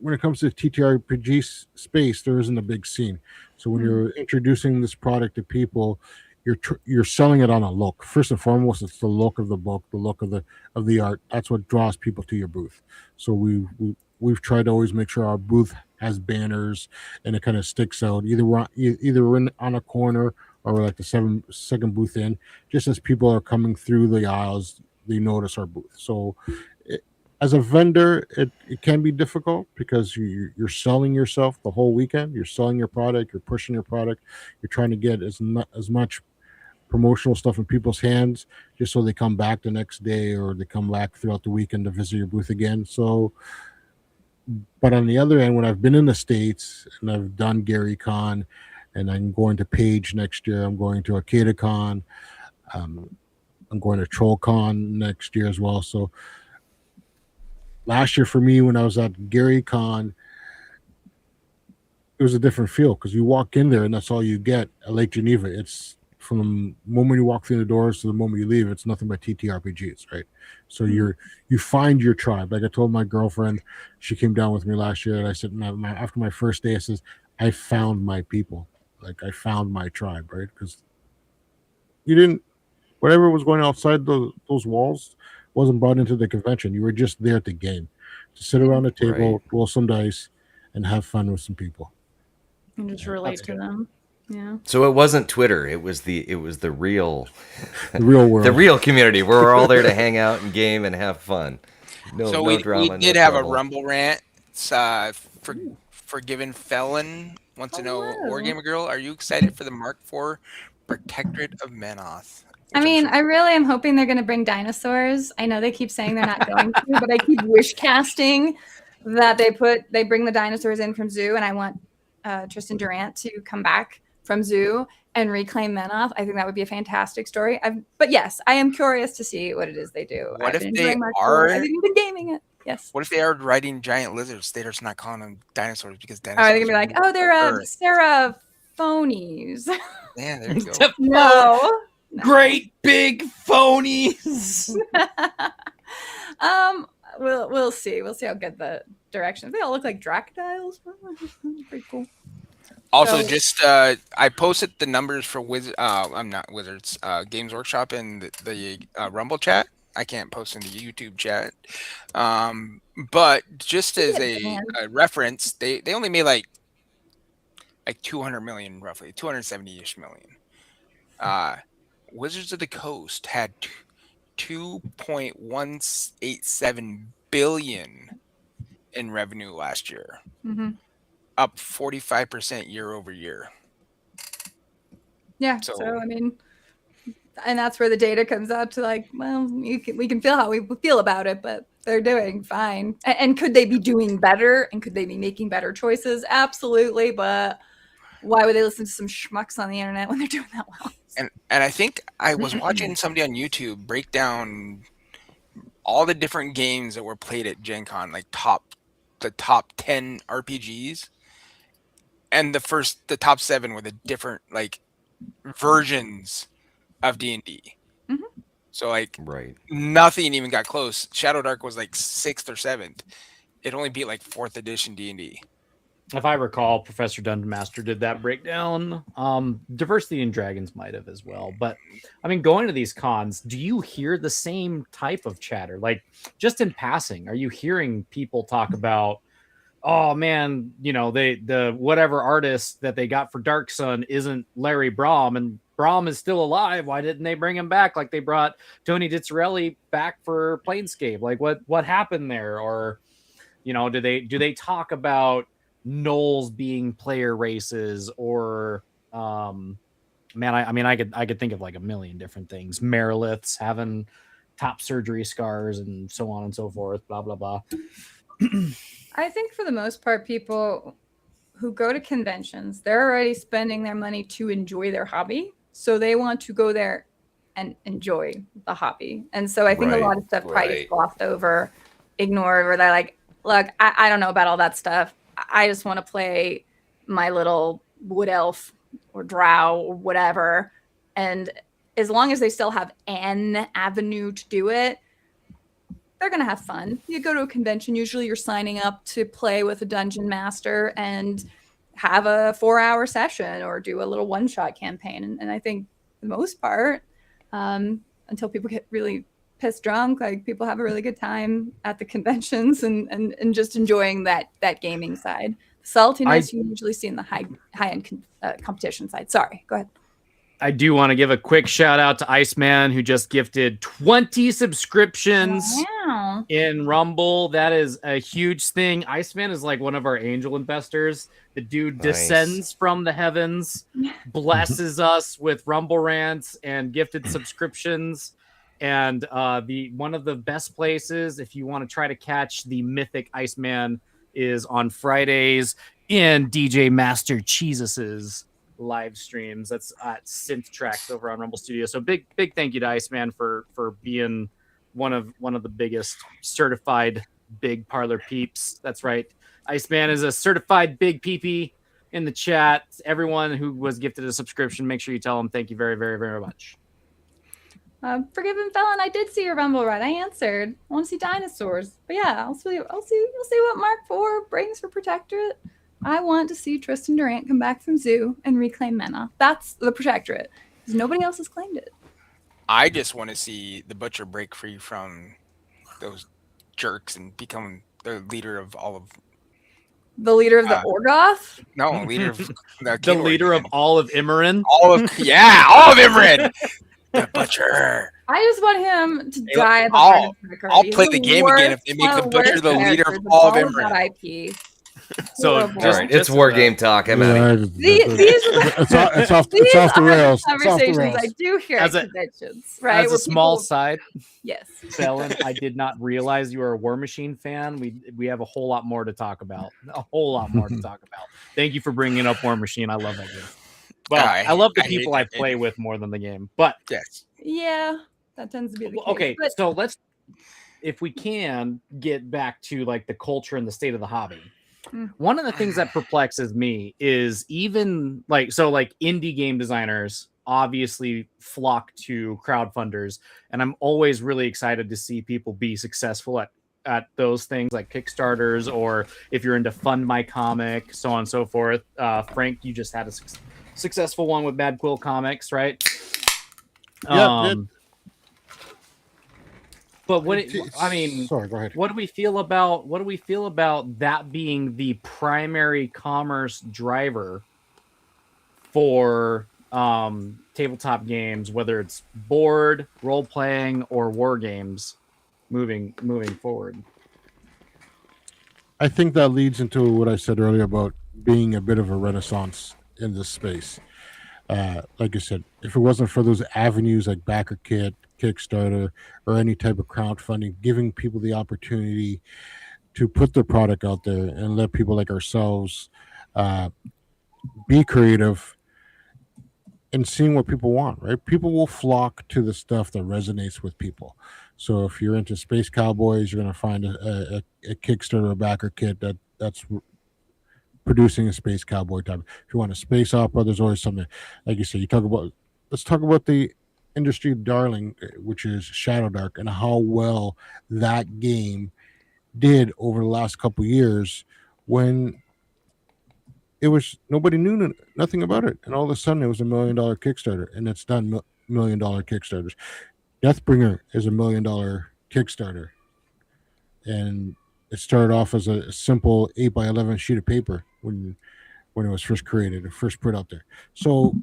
when it comes to TTRPG space, there isn't a big scene. So when you're introducing this product to people, you're selling it on a look. First and foremost, it's the look of the book, the look of the art. That's what draws people to your booth. So we've tried to always make sure our booth has banners and it kind of sticks out. Either we're on a corner or we're like the second booth in. Just as people are coming through the aisles, they notice our booth. So as a vendor, it can be difficult because you're selling yourself the whole weekend. You're selling your product. You're pushing your product. You're trying to get as much promotional stuff in people's hands just so they come back the next day or they come back throughout the weekend to visit your booth again. So, but on the other end, when I've been in the States and I've done Gary Con and I'm going to Page next year, I'm going to Arcada Con, I'm going to Troll Con next year as well. So last year for me, when I was at Gary Con, it was a different feel because you walk in there and that's all you get at Lake Geneva. It's from the moment you walk through the doors to the moment you leave, it's nothing but TTRPGs, right? So you find your tribe. Like I told my girlfriend, she came down with me last year, and I said, after my first day, I says, I found my people. Like I found my tribe, right? Because whatever was going outside those walls wasn't brought into the convention. You were just there at the game to sit around a table, Right. roll some dice, and have fun with some people. And just relate to them. Yeah. So it wasn't Twitter. It was the real The real world. the real community where we're all there to hang out and game and have fun. No we drama. did no have trouble. a Rumble rant. It's Forgiven Felon wants to know, Hello. Wargamergirl, are you excited for the Mark IV Protectorate of Menoth? I mean, I really am hoping they're going to bring dinosaurs. I know they keep saying they're not going to, but I keep wish casting that they bring the dinosaurs in from zoo, and I want Tristan Durant to come back from Zoo and reclaim Menoth. I think that would be a fantastic story. But yes, I am curious to see what it is they do. What I've if been they enjoying Mark IV. are? I've even been gaming it. Yes. What if they are riding giant lizards? They're just not calling them dinosaurs because Oh, dinosaurs. they're gonna be like, oh, they're Seraphonies. Yeah, there you go. No. Great big phonies. We'll see. We'll see how good the direction. They all look like Dracodiles. Pretty cool. Also, So- just I posted the numbers for I'm not Wizards. Games Workshop in the Rumble chat. I can't post in the YouTube chat. But just as a reference, they only made like 200 million, roughly 270-ish million. Wizards of the Coast had 2.187 billion in revenue last year, up 45% year over year. Yeah. So I mean, and that's where the data comes out to like, well, we can feel how we feel about it, but they're doing fine. And could they be doing better? And could they be making better choices? Absolutely. But why would they listen to some schmucks on the internet when they're doing that well? And I think I was watching somebody on YouTube break down all the different games that were played at Gen Con, like the top 10 RPGs, and the top 7 were the different like versions of D&D. So like nothing even got close. Shadow Dark was like 6th or 7th. It only beat like 4th edition D&D. If I recall, Professor Dungeon Master did that breakdown. Diversity in Dragons might have as well. But I mean, going to these cons, do you hear the same type of chatter? Like just in passing, are you hearing people talk about, oh man, you know, the whatever artist that they got for Dark Sun isn't Larry Brom, and Brom is still alive. Why didn't they bring him back like they brought Tony Dizzarelli back for Planescape? Like what happened there? Or, you know, do they talk about Knolls being player races, or I could think of like a million different things. Meriliths having top surgery scars and so on and so forth, blah blah blah. I think for the most part, people who go to conventions, they're already spending their money to enjoy their hobby, so they want to go there and enjoy the hobby. And so I think a lot of stuff probably gets glossed over, ignored, or they're like, look, I don't know about all that stuff. I just want to play my little wood elf or drow or whatever. And as long as they still have an avenue to do it, they're going to have fun. You go to a convention, usually you're signing up to play with a dungeon master and have a 4-hour session or do a little one-shot campaign. And I think for the most part, until people get really pissed drunk, like people have a really good time at the conventions and just enjoying that gaming side. Saltiness you usually see in the high-end competition side. Sorry, go ahead. I do want to give a quick shout out to Iceman, who just gifted 20 subscriptions in Rumble. That is a huge thing. Iceman is like one of our angel investors. The dude descends from the heavens, blesses us with Rumble rants and gifted subscriptions. And one of the best places, if you want to try to catch the mythic Iceman, is on Fridays in DJ Master Cheesus's live streams. That's at Synth Tracks over on Rumble Studio. So big thank you to Iceman for being one of the biggest certified big Parlor peeps. That's right. Iceman is a certified big peepee in the chat. Everyone who was gifted a subscription, make sure you tell them thank you very, very, very much. Forgiven Felon, I did see your Rumble ride. I answered. I want to see dinosaurs. But yeah, I'll see what Mark IV brings for Protectorate. I want to see Tristan Durant come back from Zoo and reclaim Mena. That's the Protectorate. Because nobody else has claimed it. I just want to see the Butcher break free from those jerks and become the leader of all of... The leader of the Orgoth? No, leader of... The leader of all of Imran? All of Imran! The Butcher. I just want him to die at the I'll play the game again if they make the Butcher the leader of all of Imran. IP. So Horrible. All right, it's war game talk. I'm out. These are the, It's off these the are rails. the It's off the conversations rails. I do hear As at a- conventions, right? As where a small people- side, yes. Bellin, I did not realize you were a War Machine fan. We have a whole lot more to talk about. A whole lot more to talk about. Thank you for bringing up War Machine. I love that game. Well, I love the I hate people I that game. play with more than the game. But Yes. Yeah, that tends to be the case. okay, But so let's, if we can, get back to like the culture and the state of the hobby. One of the things that perplexes me is even like indie game designers obviously flock to crowdfunders, and I'm always really excited to see people be successful at those things like Kickstarters, or if you're into Fund My Comic, so on and so forth. Frank, you just had a successful one with Mad Quill Comics, right? Yeah. But I mean, sorry, go ahead. what do we feel about that being the primary commerce driver for tabletop games, whether it's board, role playing, or war games, moving forward? I think that leads into what I said earlier about being a bit of a renaissance in this space. Like I said, if it wasn't for those avenues like BackerKit, Kickstarter, or any type of crowdfunding, giving people the opportunity to put their product out there and let people like ourselves be creative and seeing what people want, right? People will flock to the stuff that resonates with people. So if you're into Space Cowboys, you're going to find a Kickstarter or BackerKit that's producing a Space Cowboy type. If you want a space opera, there's always something. Like you said, let's talk about the industry darling, which is Shadow Dark, and how well that game did over the last couple years when it was nobody knew nothing about it, and all of a sudden it was $1 million Kickstarter, and it's done $1 million Kickstarters. Deathbringer is $1 million Kickstarter, and it started off as a simple 8x11 sheet of paper when it was first created and first put out there. So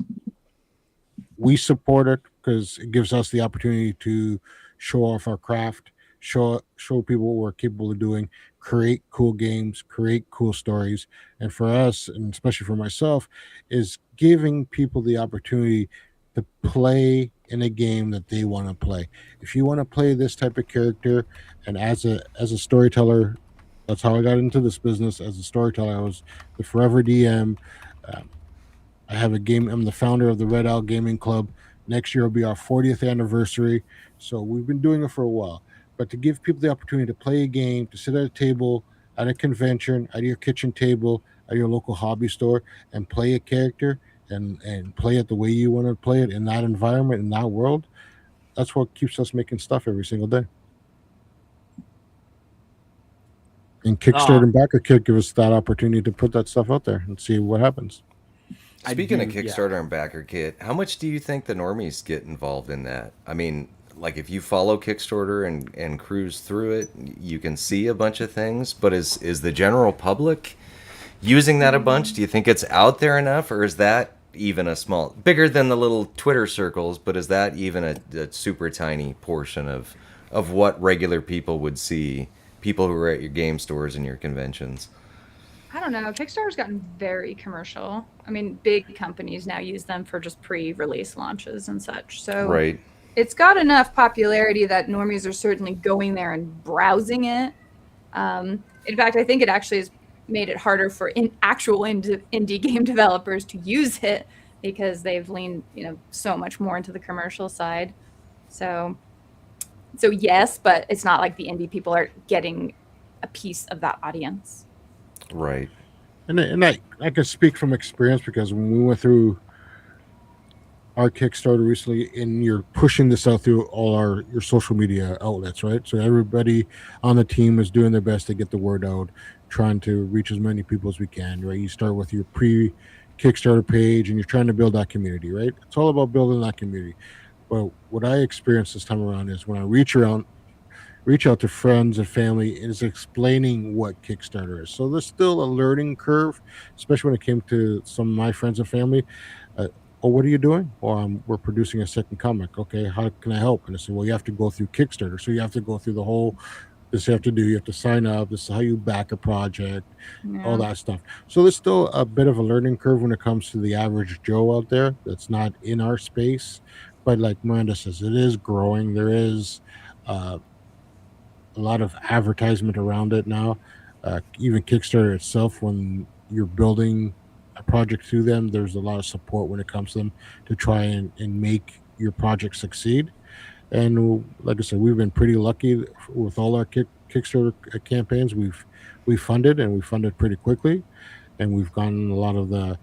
we support it because it gives us the opportunity to show off our craft, show people what we're capable of doing, create cool games, create cool stories. And for us, and especially for myself, is giving people the opportunity to play in a game that they want to play. If you want to play this type of character, and as a storyteller, that's how I got into this business. As a storyteller, I was the forever DM. I have a game. I'm the founder of the Red Owl Gaming Club. Next year will be our 40th anniversary. So we've been doing it for a while. But to give people the opportunity to play a game, to sit at a table, at a convention, at your kitchen table, at your local hobby store, and play a character and play it the way you want to play it in that environment, in that world, that's what keeps us making stuff every single day. And Kickstarter and BackerKit give us that opportunity to put that stuff out there and see what happens. Speaking of Kickstarter and BackerKit, how much do you think the normies get involved in that? I mean, like if you follow Kickstarter and cruise through it, you can see a bunch of things, but is the general public using that a bunch? Do you think it's out there enough, or is that even a small, bigger than the little Twitter circles, but is that even a super tiny portion of what regular people would see, people who are at your game stores and your conventions? I don't know. Kickstarter's gotten very commercial. I mean, big companies now use them for just pre-release launches and such. So Right. It's got enough popularity that normies are certainly going there and browsing it. In fact, I think it actually has made it harder for actual indie game developers to use it because they've leaned, so much more into the commercial side. So yes, but it's not like the indie people are getting a piece of that audience. Right. And I can speak from experience because when we went through our Kickstarter recently, and you're pushing this out through all your social media outlets, right? So everybody on the team is doing their best to get the word out, trying to reach as many people as we can, right? You start with your pre-Kickstarter page and you're trying to build that community, right? It's all about building that community. But what I experienced this time around is when I reach out to friends and family, is explaining what Kickstarter is. So there's still a learning curve, especially when it came to some of my friends and family. Oh, what are you doing? Well, we're producing a second comic. Okay, how can I help? And I said, well, you have to go through Kickstarter. So you have to go through This you have to do. You have to sign up. This is how you back a project, all Yeah. that stuff. So there's still a bit of a learning curve when it comes to the average Joe out there that's not in our space. But like Miranda says, it is growing. There is uh, a lot of advertisement around it now. Even Kickstarter itself, when you're building a project through them, there's a lot of support when it comes to them to try and make your project succeed. And like I said, we've been pretty lucky with all our Kickstarter campaigns. We've funded, and we funded pretty quickly, and we've gotten a lot of the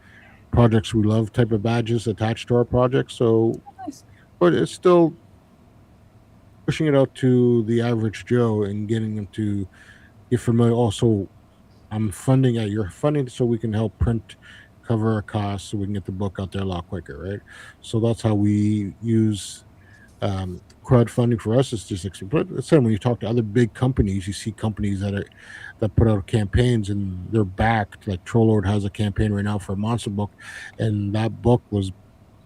projects we love type of badges attached to our projects. So, Nice. but it's still pushing it out to the average Joe and getting them to get familiar. Also, you're funding so we can help print, cover our costs, so we can get the book out there a lot quicker, right? So that's how we use crowdfunding for us. Is just but when you talk to other big companies, you see companies that put out campaigns and they're backed. Like Trollord has a campaign right now for a monster book, and that book was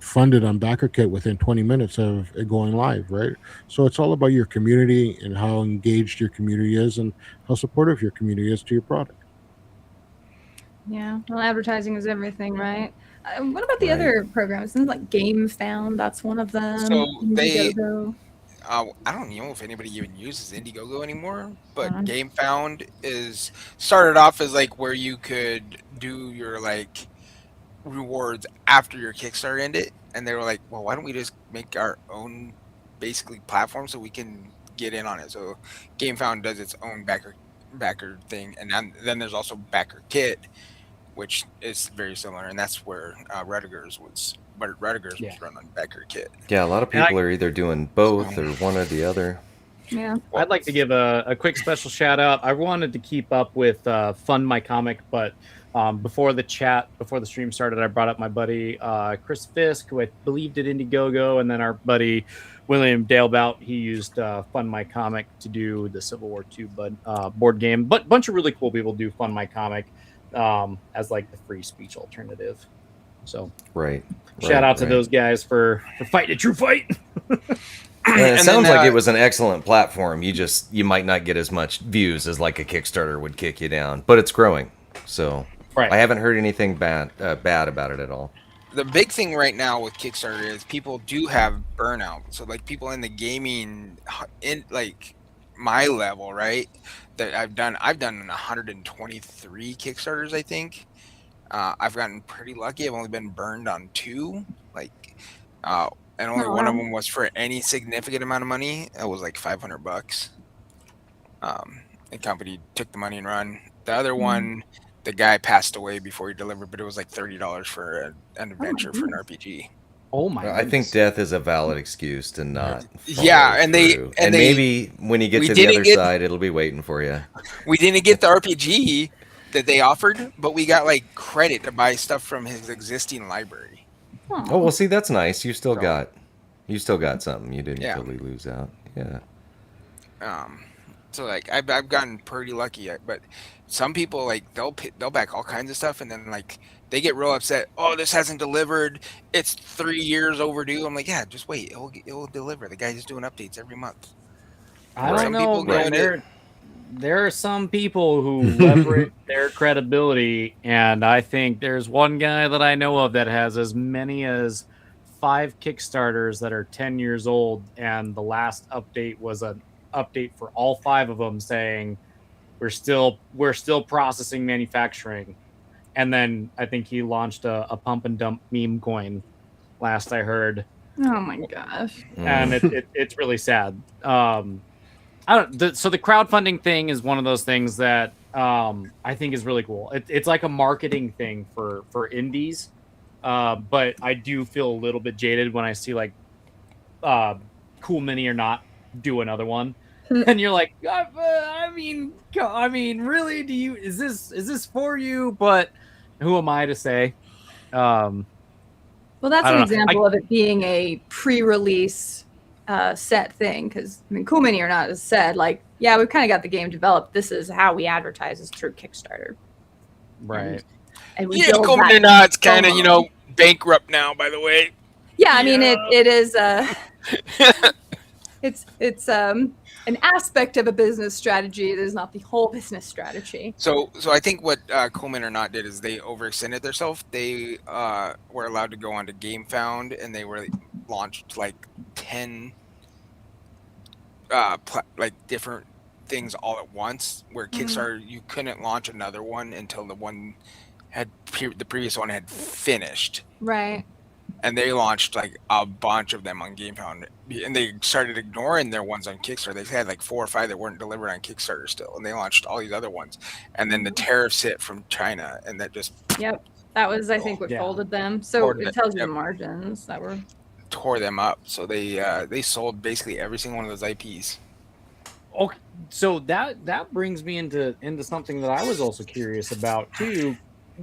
funded on BackerKit within 20 minutes of it going live, right? So it's all about your community and how engaged your community is and how supportive your community is to your product. Yeah. Well, advertising is everything, right? What about the Right. other programs? Things like Game Found, that's one of them. So they- Indiegogo. I don't know if anybody even uses Indiegogo anymore, but Uh-huh. Game Found is started off as like where you could do your like rewards after your Kickstarter ended, and they were like, well, why don't we just make our own basically platform so we can get in on it? So Game Found does its own backer thing, and then there's also Backer Kit, which is very similar, and that's where Rediger's was. But Rediger's was run on Backer Kit. Yeah, a lot of people are either doing both or one or the other. Yeah. I'd like to give a quick special shout out. I wanted to keep up with Fund My Comic, but before the stream started, I brought up my buddy Chris Fisk, who I believe did Indiegogo, and then our buddy William Dalebout. He used Fund My Comic to do the Civil War II board game. But bunch of really cool people do Fund My Comic as like the free speech alternative. So Right. shout out to those guys for fighting a true fight. And it And sounds then, like it was an excellent platform. You might not get as much views as like a Kickstarter would kick you down, but it's growing. So Right. I haven't heard anything bad about it at all. The big thing right now with Kickstarter is people do have burnout. So like people in the gaming, in like my level, right? That I've done 123 Kickstarters, I think. I've gotten pretty lucky. I've only been burned on 2, and only one of them was for any significant amount of money. It was like $500. The company took the money and run. The other one, the guy passed away before he delivered, but it was like $30 for an adventure for an RPG. Oh my! I think death is a valid excuse to not. Yeah, follow and they- through. and they- maybe when you get we to the didn't other get- side, it'll be waiting for you. We didn't get the RPG that they offered, but we got like credit to buy stuff from his existing library. Oh well, see that's nice. You still got something. You didn't totally lose out. Yeah. So like I've gotten pretty lucky, but some people like they'll back all kinds of stuff, and then like they get real upset. Oh, this hasn't delivered. It's 3 years overdue. I'm like, yeah, just wait. It will deliver. The guy's doing updates every month. I don't Some know, people man. go There are some people who leverage their credibility, and I think there's one guy that I know of that has as many as 5 Kickstarters that are 10 years old, and the last update was an update for all 5 of them saying we're still processing manufacturing. And then I think he launched a pump and dump meme coin last I heard. Oh my gosh. And it's really sad. So the crowdfunding thing is one of those things that I think is really cool. It's like a marketing thing for indies, but I do feel a little bit jaded when I see like Cool Mini or Not do another one, and you're like, I mean, really? Is this for you? But who am I to say? Well, that's an example of it being a pre-release set thing, because I mean, Cool Mini or Not has said like, yeah, we've kind of got the game developed. This is how we advertise is through Kickstarter, right? And we Yeah, build Cool that Mini or Not, it's kind of promo. bankrupt now. By the way, Yeah, I mean it is. It it's an aspect of a business strategy. It is not the whole business strategy. So I think what Coleman or Not did is they overextended themselves. They were allowed to go onto GameFound, and they were launched like 10 like different things all at once. Where Kickstarter, you couldn't launch another one until the one the previous one had finished. Right. And they launched like a bunch of them on GameFound, and they started ignoring their ones on Kickstarter. They had like 4 or 5 that weren't delivered on Kickstarter still, and they launched all these other ones. And then the tariffs hit from China, and that just that was I think what folded them. So it tells you the margins that were tore them up. So they sold basically every single one of those IPs. Okay, so that brings me into something that I was also curious about too.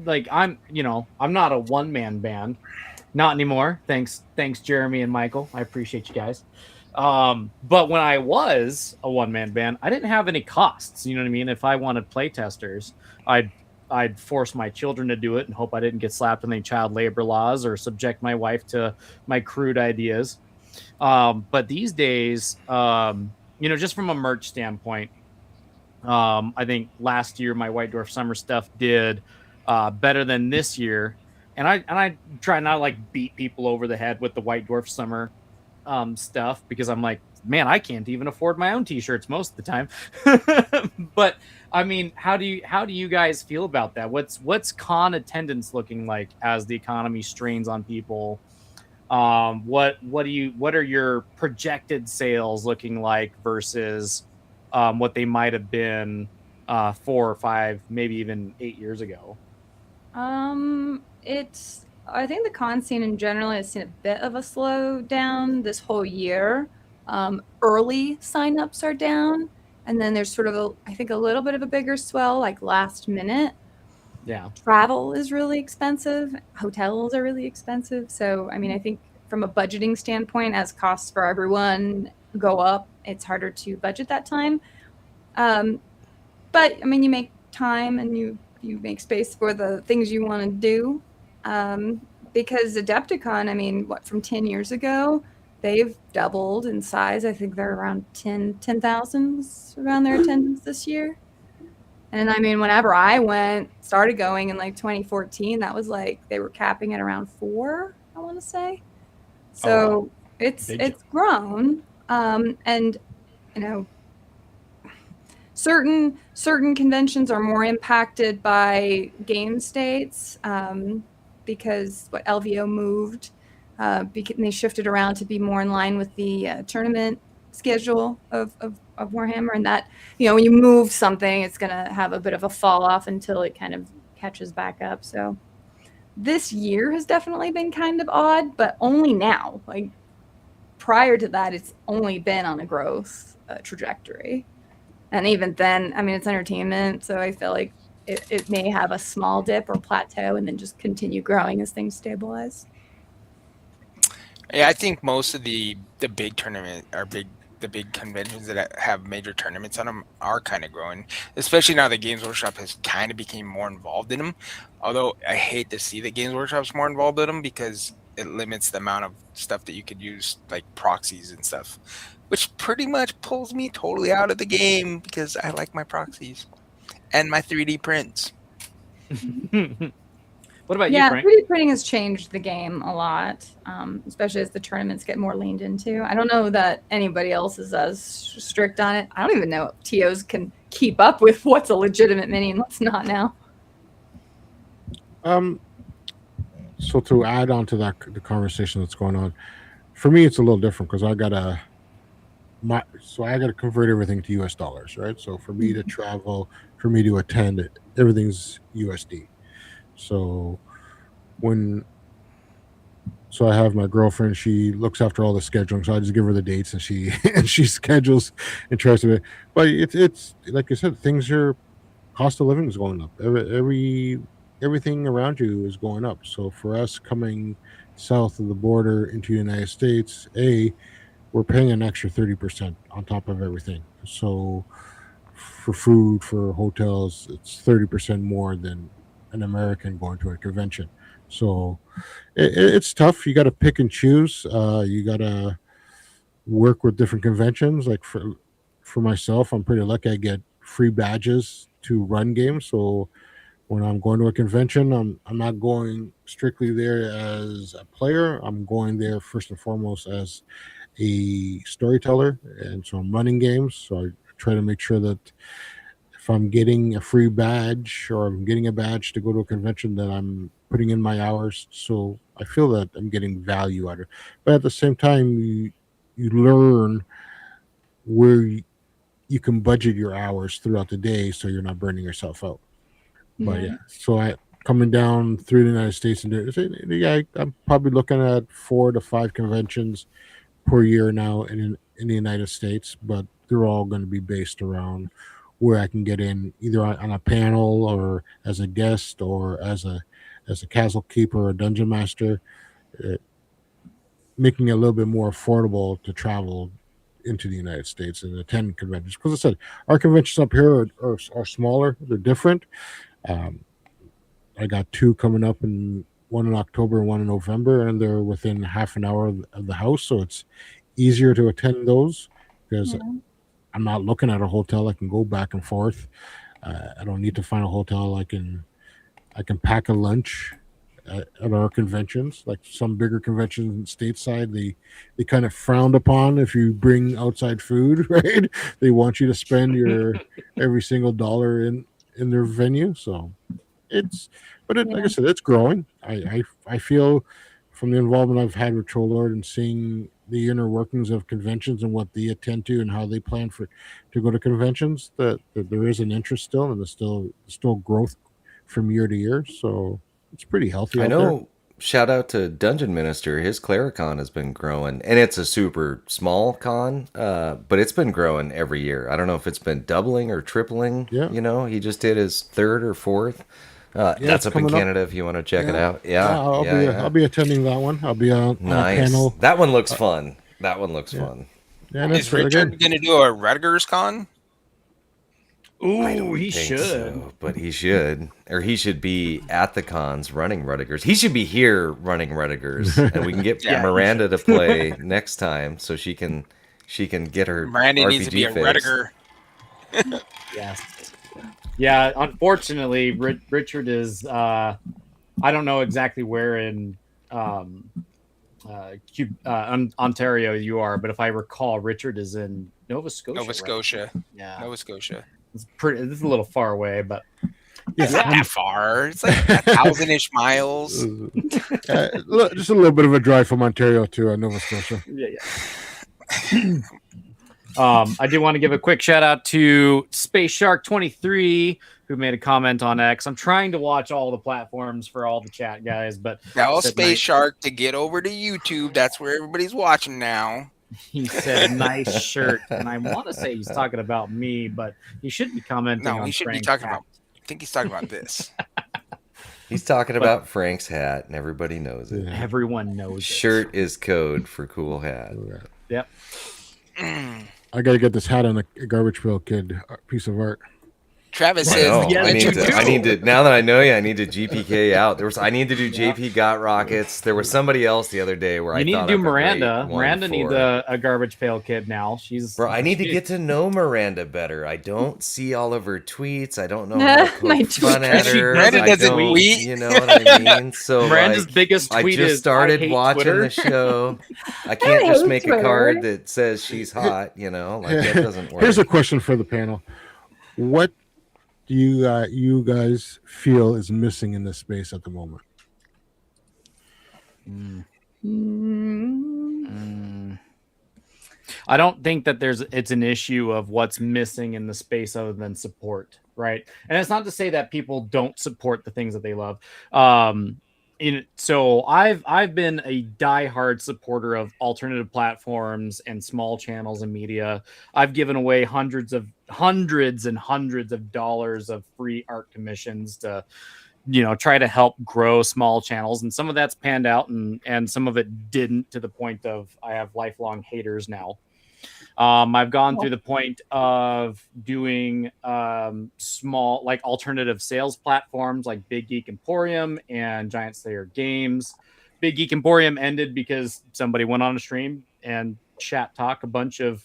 Like I'm not a one-man band. Not anymore. Thanks, Jeremy and Michael. I appreciate you guys. But when I was a one-man band, I didn't have any costs. You know what I mean? If I wanted playtesters, I'd force my children to do it and hope I didn't get slapped with any child labor laws or subject my wife to my crude ideas. But these days, just from a merch standpoint, I think last year my White Dwarf Summer stuff did better than this year. And I try not to like beat people over the head with the White Dwarf Summer stuff, because I'm like, man, I can't even afford my own t-shirts most of the time. But I mean, how do you guys feel about that? What's con attendance looking like as the economy strains on people? What are your projected sales looking like versus what they might have been 4 or 5, maybe even 8 years ago? I think the con scene in general has seen a bit of a slowdown this whole year. Early signups are down, and then there's sort of I think a little bit of a bigger swell like last minute. Yeah. Travel is really expensive. Hotels are really expensive. So, I mean, I think from a budgeting standpoint, as costs for everyone go up, it's harder to budget that time. But I mean, you make time and you make space for the things you want to do. Because Adepticon, I mean, from 10 years ago, they've doubled in size. I think they're around 10,000 around their attendance this year. And I mean, whenever I started going in like 2014, that was like, they were capping at around 4, I want to say. So it's grown. And, certain conventions are more impacted by game states because what LVO moved, they shifted around to be more in line with the tournament schedule of Warhammer, and that when you move something, it's going to have a bit of a fall off until it kind of catches back up. So this year has definitely been kind of odd, but only now. Like prior to that, it's only been on a growth trajectory. And even then, I mean, it's entertainment, so I feel like it may have a small dip or plateau and then just continue growing as things stabilize. Yeah, I think most of the big tournament or the big conventions that have major tournaments on them are kind of growing, especially now that Games Workshop has kind of become more involved in them. Although I hate to see that Games Workshop's more involved in them because it limits the amount of stuff that you could use, like proxies and stuff, which pretty much pulls me totally out of the game because I like my proxies and my 3D prints. What about you, Frank? 3D printing has changed the game a lot, especially as the tournaments get more leaned into. I don't know that anybody else is as strict on it. I don't even know if TOs can keep up with what's a legitimate mini and what's not now. So to add on to that, the conversation that's going on, for me, it's a little different because I gotta convert everything to US dollars, right? So for me to travel, for me to attend, everything's USD. So I have my girlfriend, she looks after all the scheduling, so I just give her the dates and she schedules and tries to, but it's like I said, cost of living is going up. Everything around you is going up. So for us coming south of the border into the United States, we're paying an extra 30% on top of everything. So for food, for hotels, it's 30% more than an American going to a convention. So it's tough. You got to pick and choose. You got to work with different conventions. Like for myself, I'm pretty lucky. I get free badges to run games. So when I'm going to a convention, I'm not going strictly there as a player. I'm going there first and foremost as a storyteller, and so I'm running games. So I try to make sure that if I'm getting a free badge or I'm getting a badge to go to a convention, that I'm putting in my hours. So I feel that I'm getting value out of it. But at the same time, you learn where you can budget your hours throughout the day, so you're not burning yourself out. But yeah, so I coming down through the United States, and yeah, I'm probably looking at 4 to 5 conventions per year now in the United States, but they're all going to be based around where I can get in either on a panel or as a guest or as a castle keeper or dungeon master, making it a little bit more affordable to travel into the United States and attend conventions. Because I said our conventions up here are smaller, they're different. I got 2 coming up, and one in October and one in November, and they're within half an hour of the house, so it's easier to attend those because I'm not looking at a hotel. I can go back and forth. I don't need to find a hotel. I can pack a lunch at our conventions. Like some bigger conventions stateside, they kind of frowned upon if you bring outside food, right? They want you to spend your every single dollar in their venue. So like I said, it's growing. I feel from the involvement I've had with Troll Lord and seeing the inner workings of conventions and what they attend to and how they plan to go to conventions, that there is an interest still, and there's still growth from year to year. So it's pretty healthy. I out know. there. Shout out to Dungeon Minister. His Clericon has been growing, and it's a super small con, but it's been growing every year. I don't know if it's been doubling or tripling. Yeah. He just did his 3rd or 4th. That's up in Canada if you want to check it out. Yeah, I'll be attending that one. I'll be on a panel. That one looks fun. That one looks fun. Yeah, Is Richard going to do a Rutgers con? Ooh, he Think should. so, but he should, or he should be at the cons running Rutgers. He should be here running Rutgers, and we can get Miranda to play next time, so she can get her Miranda RPG needs to be a fix. Rutger. Yes. Yeah, unfortunately, Richard is. I don't know exactly where in Ontario you are, but if I recall, Richard is in Nova Scotia. Nova Scotia. Right? Yeah, Nova Scotia. It's pretty. This is a little far away, but It's not that far. It's like 1,000-ish miles. Just a little bit of a drive from Ontario to Nova Scotia. Yeah. I do want to give a quick shout out to Space Shark 23, who made a comment on X. I'm trying to watch all the platforms for all the chat guys, but Tell Space Shark to get over to YouTube. That's where everybody's watching now. He said nice shirt, and I want to say he's talking about me, but he should be commenting on No, he should be Frank's talking hat. about. I think he's talking about this. He's talking about Frank's hat, and everybody knows it. Everyone knows it. Shirt is code for cool hat. Yep. I got to get this hat on a Garbage Pail Kid piece of art. Travis I says, know. yeah, I need to. Now that I know you, I need to GPK out. I need to do JP Got Rockets. There was somebody else the other day where You I need to thought do of a Miranda. great one Miranda needs for- a Garbage Pail Kid now. Bro, I need to get to know Miranda better. I don't see all of her tweets. I don't know how to My poke fun at her. Miranda I doesn't don't- tweet. You know what I mean? So Miranda's like, biggest I tweet just is, started "I hate watching Twitter." the show. I can't just hate make a Twitter. card that says she's hot. Like that doesn't work. Here's a question for the panel: what do you guys feel is missing in this space at the moment? I don't think that it's an issue of what's missing in the space other than support, right? And it's not to say that people don't support the things that they love. So I've been a diehard supporter of alternative platforms and small channels and media. I've given away hundreds and hundreds of dollars of free art commissions to try to help grow small channels, and some of that's panned out and some of it didn't, to the point of I have lifelong haters now. I've gone through the point of doing small, like, alternative sales platforms like Big Geek Emporium and Giant Slayer Games. Big Geek Emporium ended because somebody went on a stream and chat talk a bunch of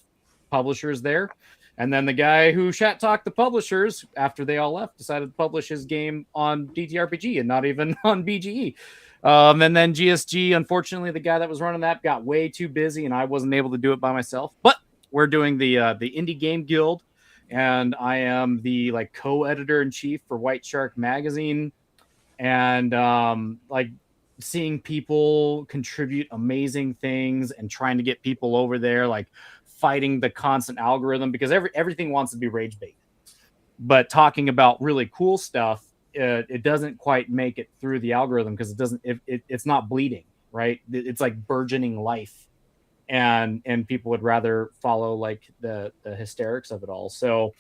publishers there. And then the guy who chat talked the publishers after they all left decided to publish his game on DTRPG and not even on BGE. And then GSG, unfortunately, the guy that was running that got way too busy, and I wasn't able to do it by myself. But we're doing the Indie Game Guild, and I am the like co-editor in chief for White Shark Magazine, and like seeing people contribute amazing things and trying to get people over there, like fighting the constant algorithm, because everything wants to be rage bait, but talking about really cool stuff, it doesn't quite make it through the algorithm because it's not bleeding, right? It's like burgeoning life, and people would rather follow like the hysterics of it all. So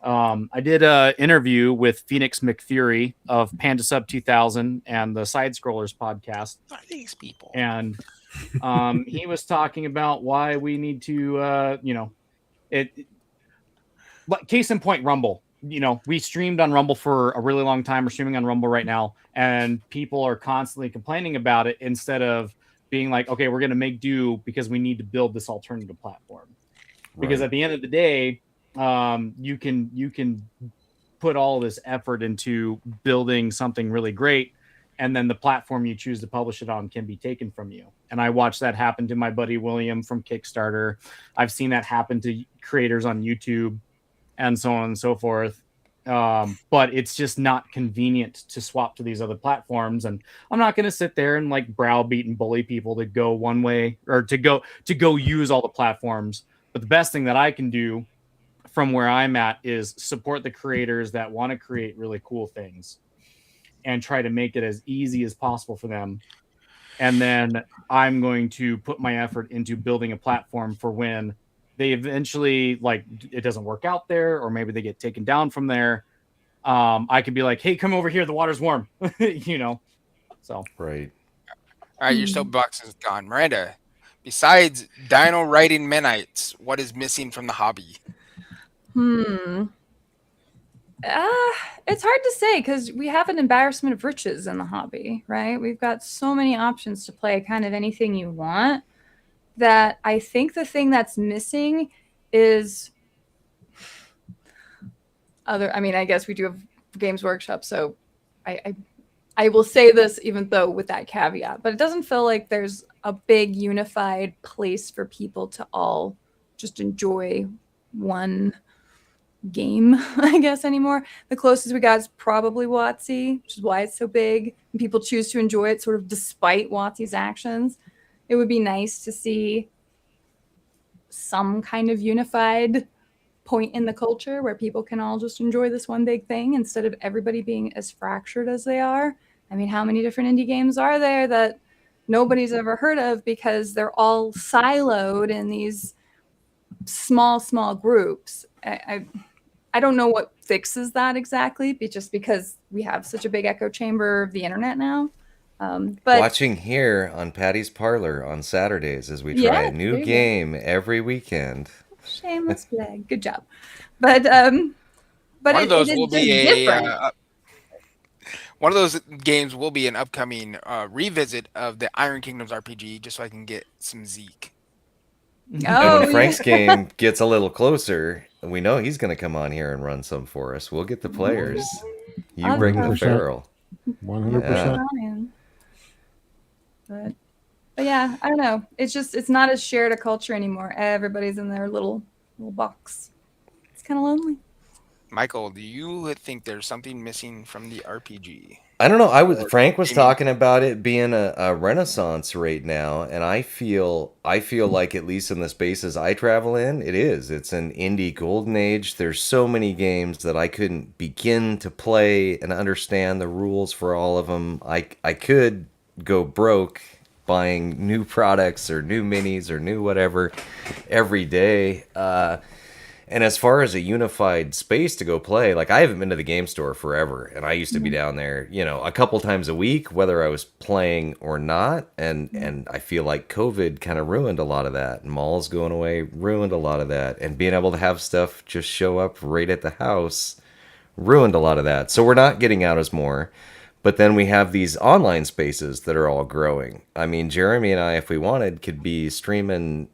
I did an interview with Phoenix McFury of Panda Sub 2000 and the Side Scrollers podcast. What are these people? And he was talking about why we need to, but case in point, Rumble. We streamed on Rumble for a really long time. We're streaming on Rumble right now, and people are constantly complaining about it instead of being like, okay, we're going to make do because we need to build this alternative platform. Because at the end of the day, you can put all this effort into building something really great, and then the platform you choose to publish it on can be taken from you. And I watched that happen to my buddy William from Kickstarter. I've seen that happen to creators on YouTube and so on and so forth. But it's just not convenient to swap to these other platforms. And I'm not going to sit there and like browbeat and bully people to go one way or to go use all the platforms. But the best thing that I can do from where I'm at is support the creators that want to create really cool things and try to make it as easy as possible for them. And then I'm going to put my effort into building a platform for when they eventually, like, it doesn't work out there, or maybe they get taken down from there. I could be like, hey, come over here. The water's warm, so. Right. All right, your soapbox is gone. Miranda, besides dino riding Menites, what is missing from the hobby? It's hard to say because we have an embarrassment of riches in the hobby, right? We've got so many options to play kind of anything you want, that I think the thing that's missing is I guess we do have Games Workshop, so I will say this even though with that caveat, but it doesn't feel like there's a big unified place for people to all just enjoy one game, I guess, anymore. The closest we got is probably WotC, which is why it's so big, and people choose to enjoy it sort of despite WotC's actions. It would be nice to see some kind of unified point in the culture where people can all just enjoy this one big thing instead of everybody being as fractured as they are. I mean, how many different indie games are there that nobody's ever heard of because they're all siloed in these small groups? I don't know what fixes that exactly, just because we have such a big echo chamber of the internet now. But watching here on Paddy's Parlor on Saturdays as we try a new game every weekend. Shameless plug. Good job. But one of those will be one of those games will be an upcoming revisit of the Iron Kingdoms RPG, just so I can get some Zeke. And when Frank's game gets a little closer, we know he's going to come on here and run some for us. We'll get the players. You bring the feral. 100%. But yeah, I don't know. It's not as shared a culture anymore. Everybody's in their little box. It's kind of lonely. Michael, do you think there's something missing from the RPG? I don't know. Frank was talking about it being a renaissance right now, and I feel like, at least in the spaces I travel in, it is. It's an indie golden age. There's so many games that I couldn't begin to play and understand the rules for all of them. I could go broke buying new products or new minis or new whatever every day. And as far as a unified space to go play, like, I haven't been to the game store forever, and I used to be down there, a couple times a week, whether I was playing or not. And I feel like COVID kind of ruined a lot of that. And malls going away ruined a lot of that. And being able to have stuff just show up right at the house ruined a lot of that. So we're not getting out as more. But then we have these online spaces that are all growing. I mean, Jeremy and I, if we wanted, could be streaming,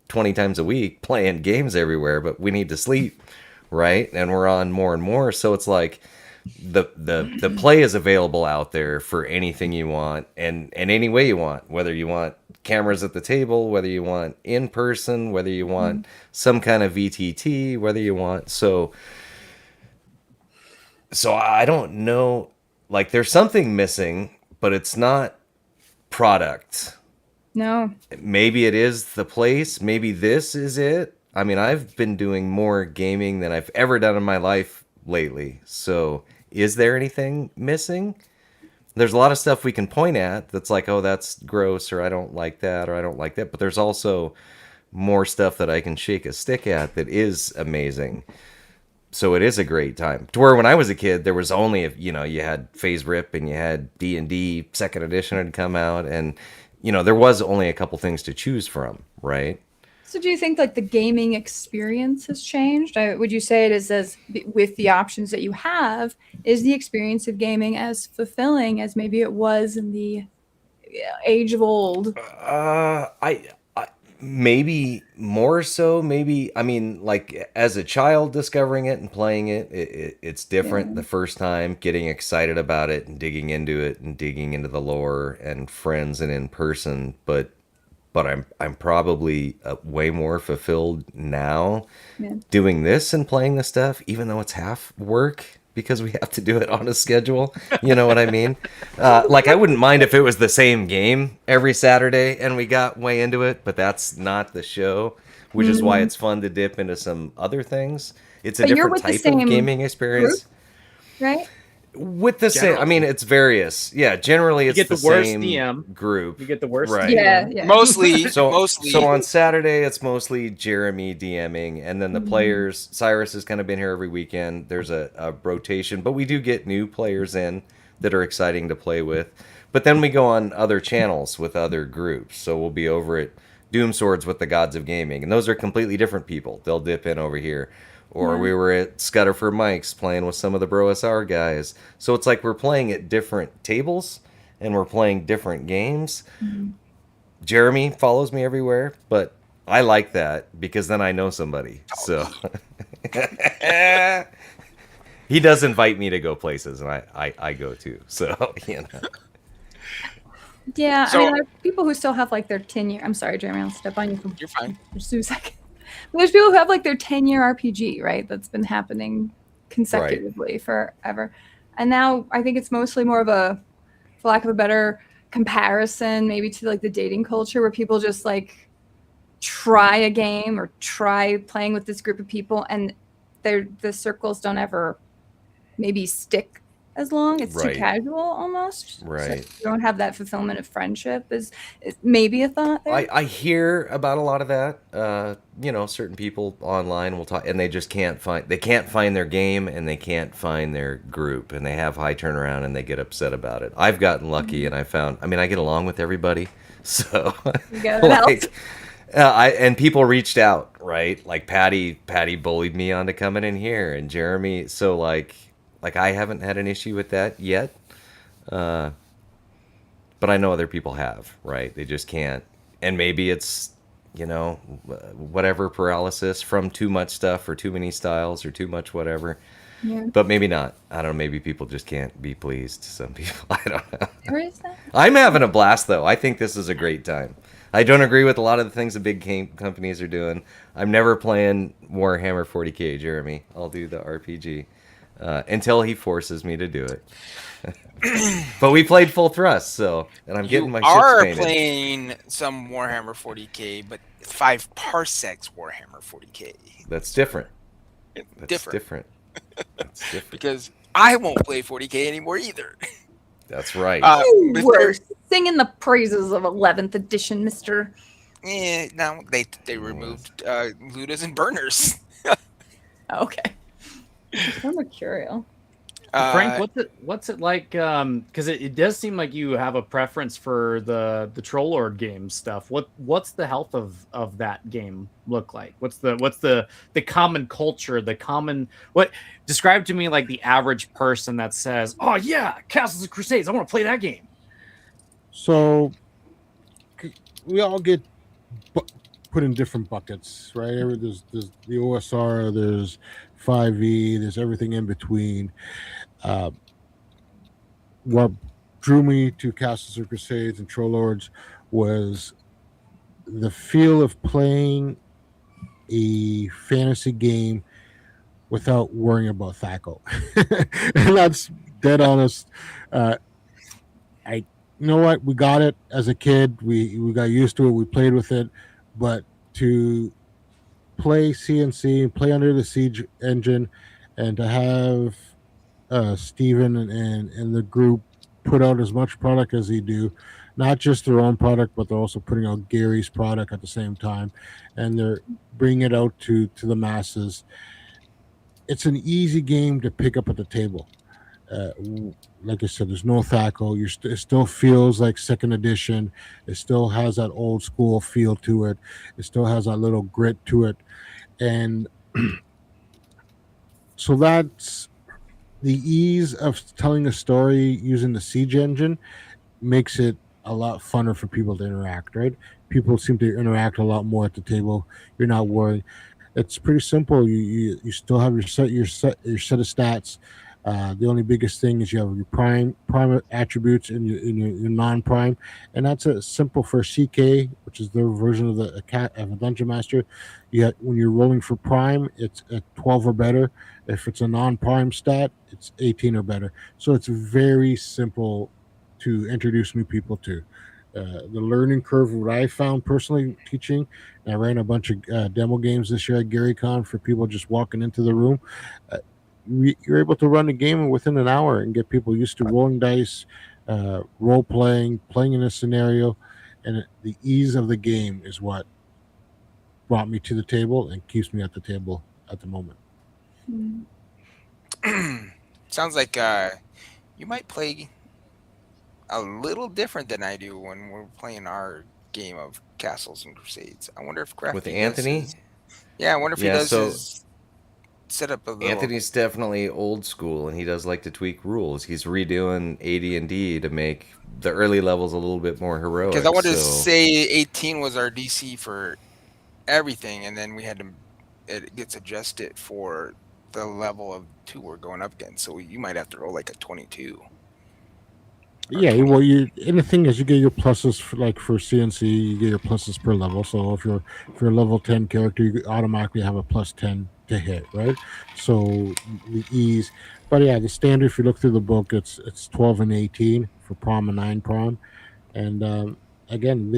20 times a week, playing games everywhere, but we need to sleep, right? And we're on more and more. So it's like the play is available out there for anything you want and any way you want, whether you want cameras at the table, whether you want in person, whether you want some kind of VTT, whether you want. So I don't know. Like, there's something missing, but it's not product. No. Maybe it is the place. Maybe this is it. I mean, I've been doing more gaming than I've ever done in my life lately. So is there anything missing? There's a lot of stuff we can point at that's like, oh, that's gross, or I don't like that, or I don't like that. But there's also more stuff that I can shake a stick at that is amazing. So it is a great time. To where when I was a kid, there was only, you had Phase Rip and you had D&D 2nd edition had come out. And, there was only a couple things to choose from, right? So do you think like the gaming experience has changed? Would you say it is as with the options that you have, is the experience of gaming as fulfilling as maybe it was in the age of old? I maybe more so. Maybe, I mean, like as a child discovering it and playing it, it's different the first time, getting excited about it and digging into it and digging into the lore and friends and in person. But I'm probably way more fulfilled now doing this and playing this stuff, even though it's half work because we have to do it on a schedule. You know what I mean? Like, I wouldn't mind if it was the same game every Saturday and we got way into it, but that's not the show, which is why it's fun to dip into some other things. It's a different type of gaming experience. Group, right? With the same, I mean, it's various. Yeah, generally it's you get the worst same DM group. You get the worst right. DM. Yeah. Mostly. So on Saturday, it's mostly Jeremy DMing, and then the players, Cyrus has kind of been here every weekend. There's a rotation, but we do get new players in that are exciting to play with. But then we go on other channels with other groups. So we'll be over at Doom Swords with the Gods of Gaming, and those are completely different people. They'll dip in over here. Or we were at Scudder for Mike's playing with some of the Bro SR guys. So it's like we're playing at different tables and we're playing different games. Jeremy follows me everywhere, but I like that because then I know somebody. So he does invite me to go places, and I go too. So, Yeah, So- I mean, there are people who still have like their 10-year. I'm sorry, Jeremy, I'll step on you for You're fine. just a second. But there's people who have like their 10-year RPG, right? That's been happening consecutively forever. And now I think it's mostly more of a, for lack of a better comparison, maybe to like the dating culture where people just like try a game or try playing with this group of people, and the circles don't ever maybe stick as long. It's too Right. casual almost. Right. So you don't have that fulfillment of friendship is maybe a thought there. I hear about a lot of that. Certain people online will talk, and they just can't find their game, and they can't find their group, and they have high turnaround, and they get upset about it. I've gotten lucky, and I get along with everybody, so You got it out. and people reached out, right? Like Paddy bullied me onto coming in here, and Jeremy. So like I haven't had an issue with that yet. But I know other people have, right? They just can't. And maybe it's, whatever paralysis from too much stuff or too many styles or too much whatever. Yeah. But maybe not. I don't know. Maybe people just can't be pleased. Some people, I don't know. Or is that? I'm having a blast, though. I think this is a great time. I don't agree with a lot of the things the big game companies are doing. I'm never playing Warhammer 40K, Jeremy. I'll do the RPG until he forces me to do it. But we played full thrust, and I'm getting my ships are painted. playing some Warhammer 40k, but 5 parsecs Warhammer 40k. That's different. That's Different. different. That's different. Because I won't play 40k anymore either. That's right. You Mr. were singing the praises of 11th edition, Mr. No, they removed looters and burners. Okay. So mercurial. Frank, what's it like? Because it does seem like you have a preference for the Troll Lord game stuff. What's the health of that game look like? What's the common culture? What describe to me like the average person that says, "Oh yeah, Castles and Crusades, I want to play that game." So we all get put in different buckets, right? There's the OSR, there's 5e, there's everything in between. What drew me to Castles and Crusades and Troll Lords was the feel of playing a fantasy game without worrying about THAC0. And that's dead honest. You know what? We got it as a kid. We got used to it. We played with it. But to play CNC, play under the Siege engine, and to have Steven and the group put out as much product as they do, not just their own product, but they're also putting out Gary's product at the same time, and they're bringing it out to the masses. It's an easy game to pick up at the table. Like I said, there's no THAC0. It still feels like second edition. It still has that old school feel to it. It still has that little grit to it. And so that's the ease of telling a story using the Siege engine makes it a lot funner for people to interact, right? People seem to interact a lot more at the table. You're not worried. It's pretty simple. You still have your set of stats. The only biggest thing is you have your prime attributes and your non-prime, and that's a simple for CK, which is their version of a dungeon master. When you're rolling for prime, it's a 12 or better. If it's a non-prime stat, it's 18 or better. So it's very simple to introduce new people to. The learning curve, what I found personally teaching, and I ran a bunch of demo games this year at GaryCon for people just walking into the room. You're able to run a game within an hour and get people used to rolling dice, role playing in a scenario, and the ease of the game is what brought me to the table and keeps me at the table at the moment. Sounds like you might play a little different than I do when we're playing our game of Castles and Crusades. I wonder if With Anthony? I wonder if he does his setup a little. Anthony's definitely old school, and he does like to tweak rules. He's redoing AD&D to make the early levels a little bit more heroic. Because I wanted to say 18 was our DC for everything, and then it gets adjusted for the level of 2 we're going up against. So you might have to roll like a 22. Yeah, well, and the thing is, you get your pluses for CNC, you get your pluses per level. So if you're a level 10 character, you automatically have a plus 10 to hit, right? So the ease, but yeah, the standard, if you look through the book, it's 12 and 18 for prom and 9 prom, and again,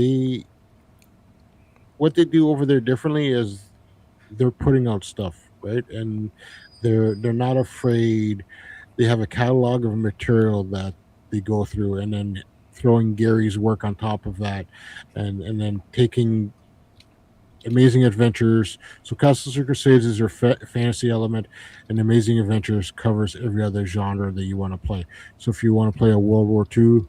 what they do over there differently is they're putting out stuff, right? And they're not afraid. They have a catalog of material that they go through, and then throwing Gary's work on top of that, and then taking Amazing Adventures. So Castles and Crusades is your fantasy element, and Amazing Adventures covers every other genre that you want to play. So if you want to play a World War II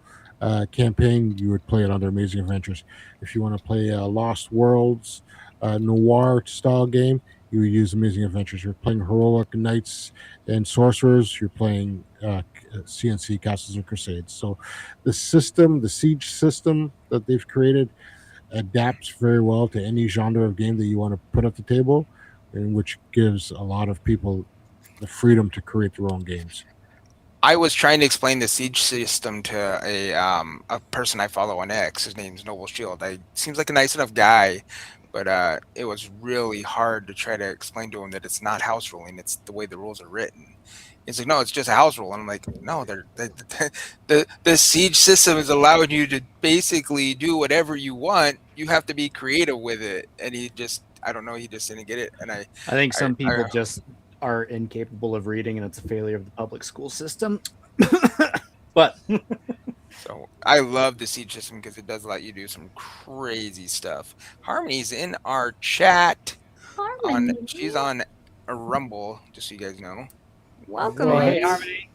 campaign, you would play it under Amazing Adventures. If you want to play a Lost Worlds noir style game, you would use Amazing Adventures. You're playing heroic knights and sorcerers, you're playing CNC Castles and Crusades. So the siege system that they've created adapts very well to any genre of game that you want to put at the table, and which gives a lot of people the freedom to create their own games. I was trying to explain the siege system to a person I follow on X. His name's Noble Shield. Seems like a nice enough guy, but it was really hard to try to explain to him that it's not house ruling, it's the way the rules are written. He's like, no, it's just a house rule. And I'm like, no, the siege system is allowing you to basically do whatever you want. You have to be creative with it. And he just didn't get it. And I think some people just are incapable of reading, and it's a failure of the public school system. But so I love the siege system because it does let you do some crazy stuff. Harmony's in our chat. Harmony. She's on a Rumble, just so you guys know. Welcome, hey, ladies. Harmony.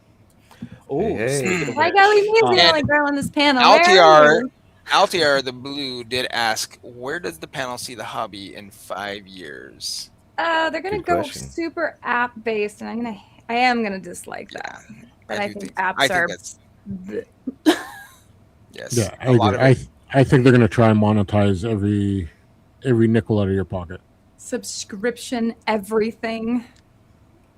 Oh, Hey. speaking of Why which, gotta leave me as the And only girl on this panel? Where Altiar, are you? Altiar the Blue did ask, where does the panel see the hobby in 5 years? They're gonna Good go question. super app based, and I am gonna dislike that. But I do think I apps think are. that's yes. Yeah, I a lot agree. of it. I think they're going to try and monetize every nickel out of your pocket. Subscription everything.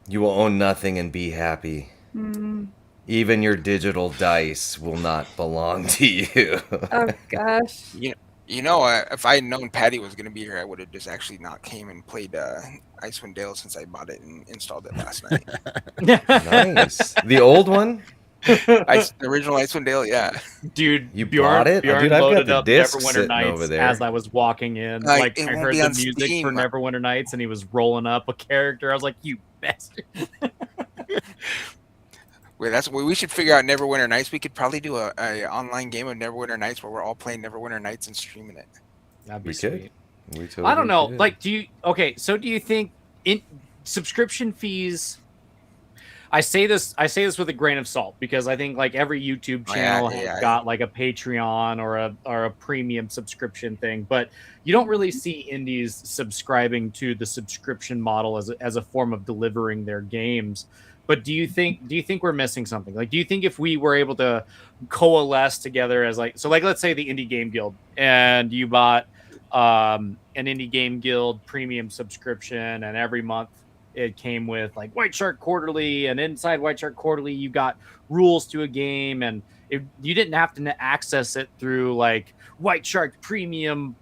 You will own nothing and be happy. Hmm. Even your digital dice will not belong to you. Oh gosh. You know, if I had known Paddy was going to be here, I would have just actually not came and played Icewind Dale since I bought it and installed it last night. Nice. The old one? The original Icewind Dale, yeah. dude, You Bjorn, bought it? Bjorn Dude, I've got loaded the up disc Neverwinter sitting Nights over there. as I was walking in. Like, Like it I won't heard be the on music Steam. for Neverwinter Nights, and he was rolling up a character. I was like, "You bastard!" Wait, we should figure out Neverwinter Nights. We could probably do a online game of Neverwinter Nights where we're all playing Neverwinter Nights and streaming it. That'd be We sweet. could. We totally I don't know. could. Like, do you think in subscription fees? I say this with a grain of salt because I think like every YouTube channel has got like a Patreon or a premium subscription thing, but you don't really see indies subscribing to the subscription model as a form of delivering their games. But do you think we're missing something? Like, do you think if we were able to coalesce together as like, so like, let's say the Indie Game Guild, and you bought an Indie Game Guild premium subscription, and every month it came with like White Shark Quarterly, and inside White Shark Quarterly you got rules to a game, and you didn't have to access it through like White Shark Premium,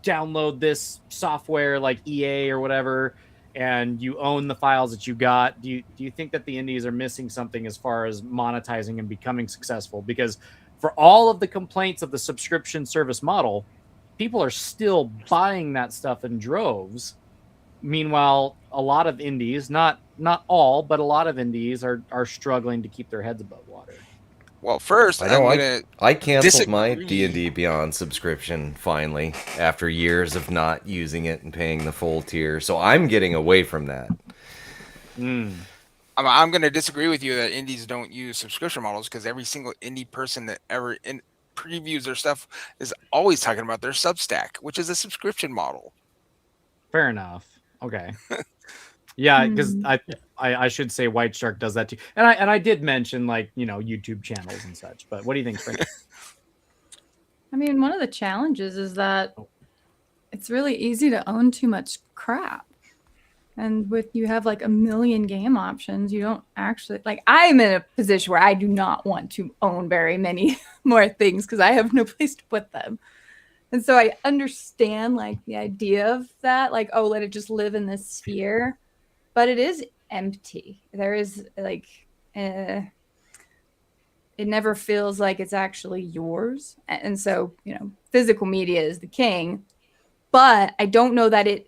download this software like EA or whatever, and you own the files that you got. Do you think that the indies are missing something as far as monetizing and becoming successful? Because for all of the complaints of the subscription service model, people are still buying that stuff in droves. Meanwhile, a lot of indies, not all, but a lot of indies are struggling to keep their heads above water. Well, first, I canceled my disagree. D&D Beyond subscription finally after years of not using it and paying the full tier. So I'm getting away from that. I'm going to disagree with you that indies don't use subscription models, because every single indie person that ever previews their stuff is always talking about their Substack, which is a subscription model. Fair enough. Okay. Yeah, because I should say White Shark does that too, and I did mention like YouTube channels and such. But what do you think, Frank? I mean, one of the challenges is that it's really easy to own too much crap. And with you have like a million game options, you don't actually like. I'm in a position where I do not want to own very many more things because I have no place to put them. And so I understand like the idea of that, like, oh, let it just live in this sphere, but it is empty. There is like, it never feels like it's actually yours. And so, physical media is the king, but I don't know that it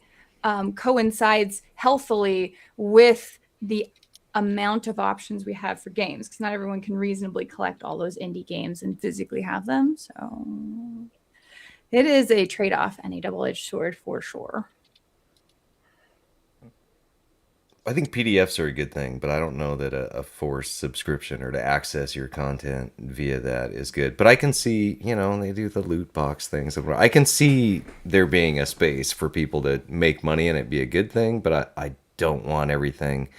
coincides healthily with the amount of options we have for games, because not everyone can reasonably collect all those indie games and physically have them. So it is a trade-off and a double-edged sword for sure. I think PDFs are a good thing, but I don't know that a forced subscription or to access your content via that is good. But I can see, they do the loot box things. I can see there being a space for people to make money and it be a good thing, but I don't want everything.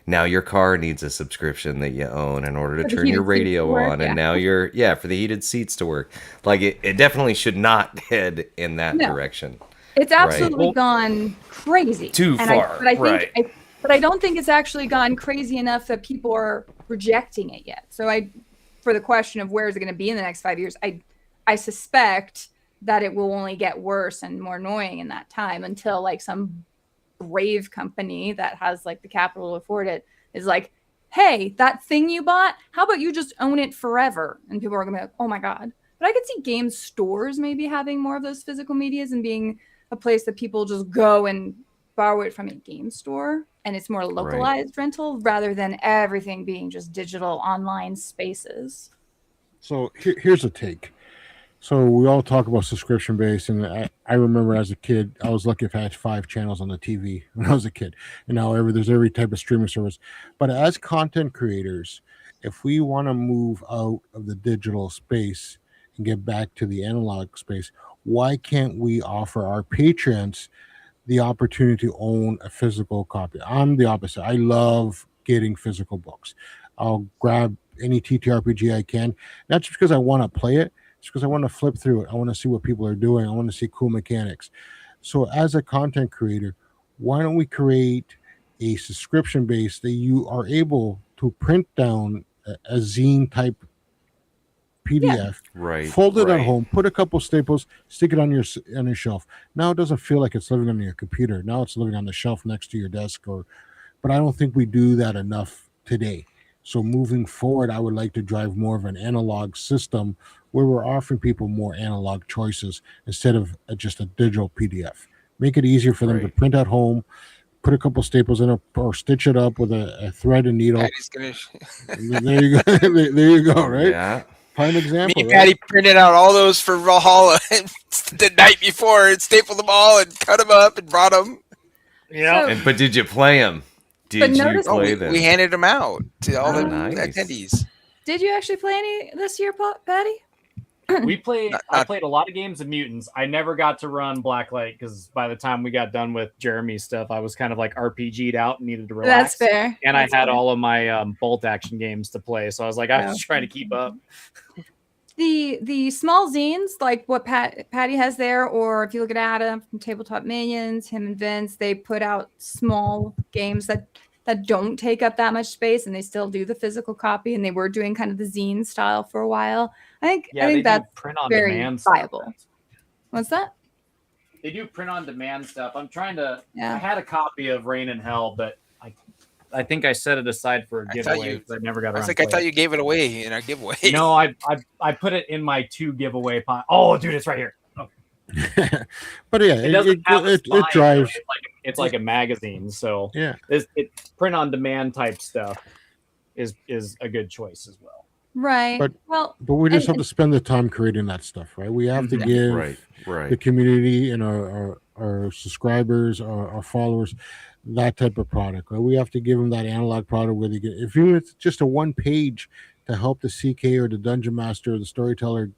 Now your car needs a subscription that you own in order to turn your radio on, and now for the heated seats to work. Like it definitely should not head in that direction. It's absolutely gone crazy. Too far, but I don't think it's actually gone crazy enough that people are rejecting it yet. So for the question of where is it going to be in the next 5 years, I suspect that it will only get worse and more annoying in that time until like some brave company that has like the capital to afford it is like, hey, that thing you bought, how about you just own it forever? And people are gonna be like, oh my God. But I could see game stores maybe having more of those physical medias and being a place that people just go and borrow it from a game store, and it's more localized rental rather than everything being just digital online spaces. So here's a take. So we all talk about subscription based, and I remember as a kid, I was lucky if I had 5 channels on the TV when I was a kid, and now there's every type of streaming service. But as content creators, if we want to move out of the digital space and get back to the analog space, why can't we offer our patrons the opportunity to own a physical copy? I'm the opposite. I love getting physical books. I'll grab any TTRPG I can, not just because I want to play it, it's because I want to flip through it. I want to see what people are doing. I want to see cool mechanics. So, as a content creator, why don't we create a subscription base that you are able to print down a zine type PDF, Right. fold it right. at home, put a couple staples, stick it on your shelf. Now it doesn't feel like it's living on your computer. Now it's living on the shelf next to your desk. But I don't think we do that enough today. So moving forward, I would like to drive more of an analog system where we're offering people more analog choices instead of just a digital PDF. Make it easier for them to Right. print at home, put a couple staples in it, or stitch it up with a thread and needle. Patty's gonna. There you go. There you go. Right. Yeah. Prime Me example. and Right? Patty printed out all those for Valhalla the night before and stapled them all and cut them up and brought them. Yeah. But did you play them? But Did you notice- play we, them? we handed them out to all the Nice. attendees. Did you actually play any this year, Patty? We played. Not- I not- played a lot of games of Mutants. I never got to run Blacklight because by the time we got done with Jeremy's stuff, I was kind of like RPG'd out and needed to relax. That's fair. And That's I had fair. all of my bolt action games to play, so I was like, I was trying to keep up. The small zines like what Patty has there, or if you look at Adam from Tabletop Minions, him and Vince, they put out small games that don't take up that much space, and they still do the physical copy, and they were doing kind of the zine style for a while. I think Yeah, they do that's print on very demand viable. stuff. What's that? They do print on demand stuff. I'm trying to. Yeah. I had a copy of Rain in Hell, but I think I set it aside for a I thought giveaway you- 'cause I never got I around. was like, to I play thought it. you gave it away in our giveaway. No, I put it in my 2 giveaway pot. Oh, dude, it's right here. Oh, But yeah, it doesn't have a it spine, drives. so it's like a magazine. So Yeah. it's print on demand type stuff is a good choice as well. Right. But- Well, But we just And- have to spend the time creating that stuff, right? We have to Mhm. give Right. the Right. community and our subscribers, our followers, that type of product, right? We have to give them that analog product where they get, if you it's just a one page to help the CK or the dungeon master or the storyteller,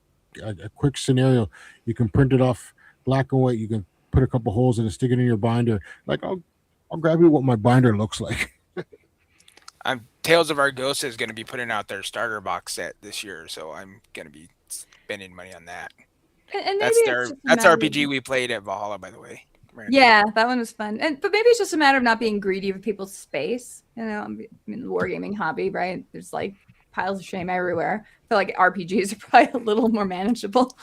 a quick scenario, you can print it off black and white. You can put a couple holes in it, stick it in your binder. Like I'll grab you what my binder looks like. Tales of Argosa is going to be putting out their starter box set this year, so I'm going to be spending money on that. and maybe That's it's their just a that's matter of- RPG we played at Valhalla, by the way. Miranda. Yeah, that one was fun. But maybe it's just a matter of not being greedy with people's space. You know, I mean, the wargaming hobby, right? There's like piles of shame everywhere. I feel like RPGs are probably a little more manageable.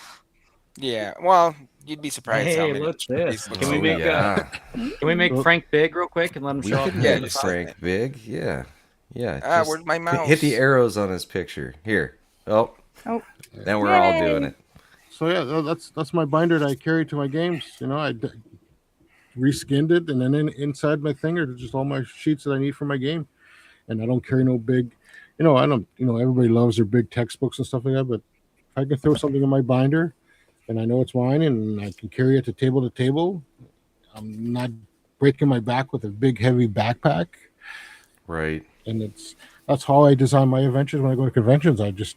Yeah. Well, you'd be surprised how Hey, many. look this. these Can we books- make yeah. Can we make Frank big real quick and let him We show up? could Yeah, make just- Frank big. Yeah. Yeah. Ah, just where's my mouse? hit the arrows on his picture. Here. Oh. Oh. Now we're all Yay. doing it. So yeah, that's my binder that I carry to my games. You know, reskinned it, and then inside my thing are just all my sheets that I need for my game. And I don't carry no big, I don't, everybody loves their big textbooks and stuff like that. But if I can throw something in my binder, and I know it's mine, and I can carry it to table, I'm not breaking my back with a big heavy backpack. Right. And that's how I design my adventures when I go to conventions. I just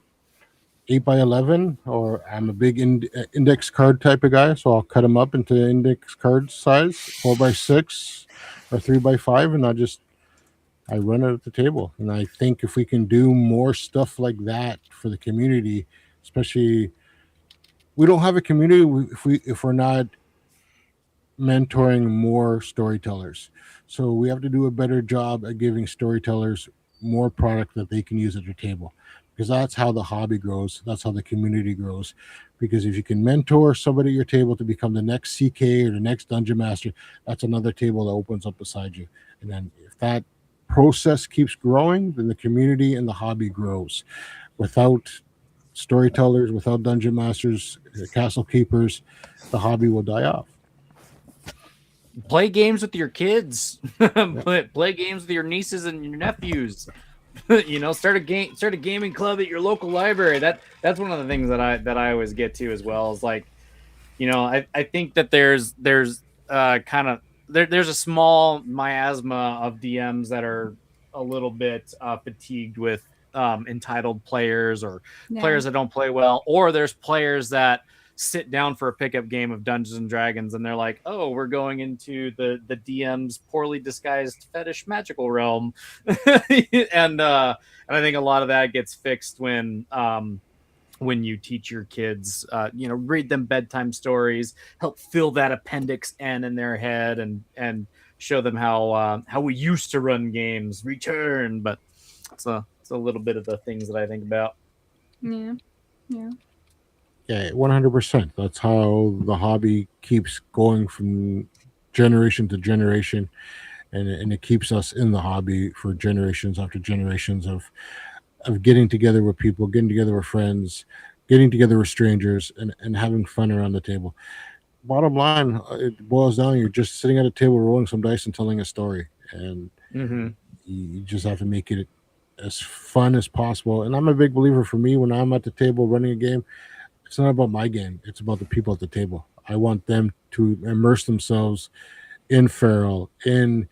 8x11, or I'm a big index card type of guy, so I'll cut them up into index card size, 4x6 or 3x5, and I run it at the table. And I think if we can do more stuff like that for the community, especially, we don't have a community if we're not mentoring more storytellers. So we have to do a better job at giving storytellers more product that they can use at their table, because that's how the hobby grows. That's how the community grows. Because if you can mentor somebody at your table to become the next CK or the next dungeon master, that's another table that opens up beside you. And then if that process keeps growing, then the community and the hobby grows. Without storytellers, without dungeon masters, castle keepers, the hobby will die off. Play games with your kids. Play games with your nieces and your nephews. Start a gaming club at your local library. That's one of the things that I always get to as well. Is like, I think that there's a small miasma of DMs that are a little bit fatigued with entitled players or Yeah. players that don't play well, or there's players that sit down for a pickup game of Dungeons and Dragons and they're like, oh, we're going into the DM's poorly disguised fetish magical realm. And I think a lot of that gets fixed when you teach your kids, read them bedtime stories, help fill that appendix N in their head, and show them how we used to run games. Return, but it's a little bit of the things that I think about. Yeah. Yeah, 100%. That's how the hobby keeps going from generation to generation, and it keeps us in the hobby for generations after generations of getting together with people, getting together with friends, getting together with strangers, and having fun around the table. Bottom line, it boils down, you're just sitting at a table rolling some dice and telling a story, and you just have to make it as fun as possible. And I'm a big believer, for me, when I'm at the table running a game, it's not about my game, it's about the people at the table. I want them to immerse themselves in Feral, in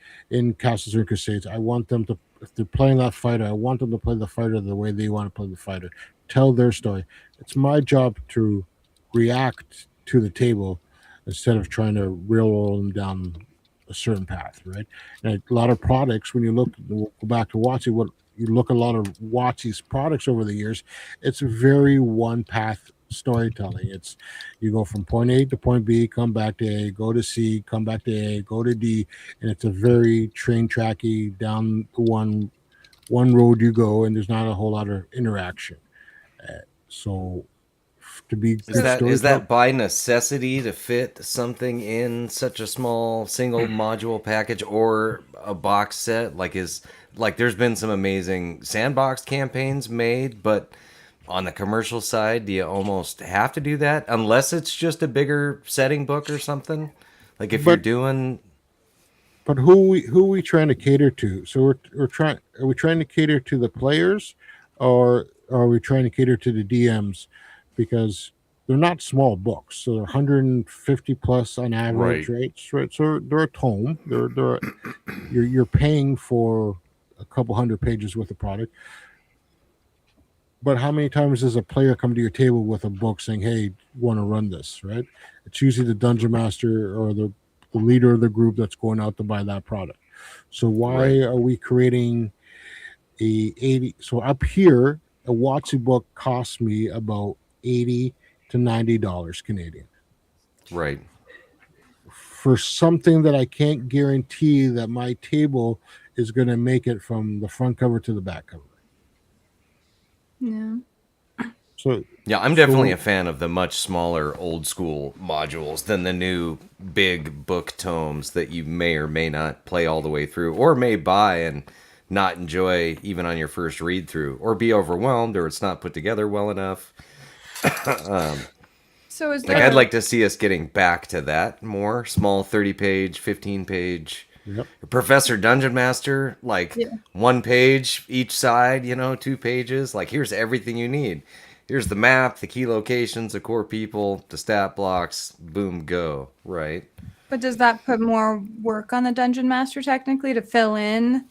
Castles and Crusades. I want them to, if they're playing that fighter, I want them to play the fighter the way they want to play the fighter, tell their story. It's my job to react to the table instead of trying to railroad them down a certain path, right? And a lot of products, when you look, we'll go back to WotC, what you look at a lot of WotC's products over the years, it's very one path storytelling. It's, you go from point A to point B, come back to A, go to C, come back to A, go to D, and it's a very train tracky down the one road you go, and there's not a whole lot of interaction. So to be is that by necessity to fit something in such a small single module package or a box set? Like there's been some amazing sandbox campaigns made, but on the commercial side, do you almost have to do that unless it's just a bigger setting book or something? Like if you're doing. But who are we trying to cater to? So are we trying to cater to the players, or are we trying to cater to the DMs? Because they're not small books, so they're 150 plus on average, right? So they're a tome. You're paying for a couple hundred pages worth of product. But how many times does a player come to your table with a book saying, hey, want to run this, right? It's usually the dungeon master or the leader of the group that's going out to buy that product. So why are we creating a 80? So up here, a WotC book costs me about $80 to $90 Canadian. Right. For something that I can't guarantee that my table is going to make it from the front cover to the back cover. Yeah. So yeah, I'm definitely a fan of the much smaller old school modules than the new big book tomes that you may or may not play all the way through, or may buy and not enjoy even on your first read through, or be overwhelmed, or it's not put together well enough. So is I'd like to see us getting back to that more small 30-page, 15-page. Yep. Professor Dungeon Master, one page each side, 2 pages. Like, here's everything you need. Here's the map, the key locations, the core people, the stat blocks, boom, go, right? But does that put more work on the Dungeon Master technically to fill in?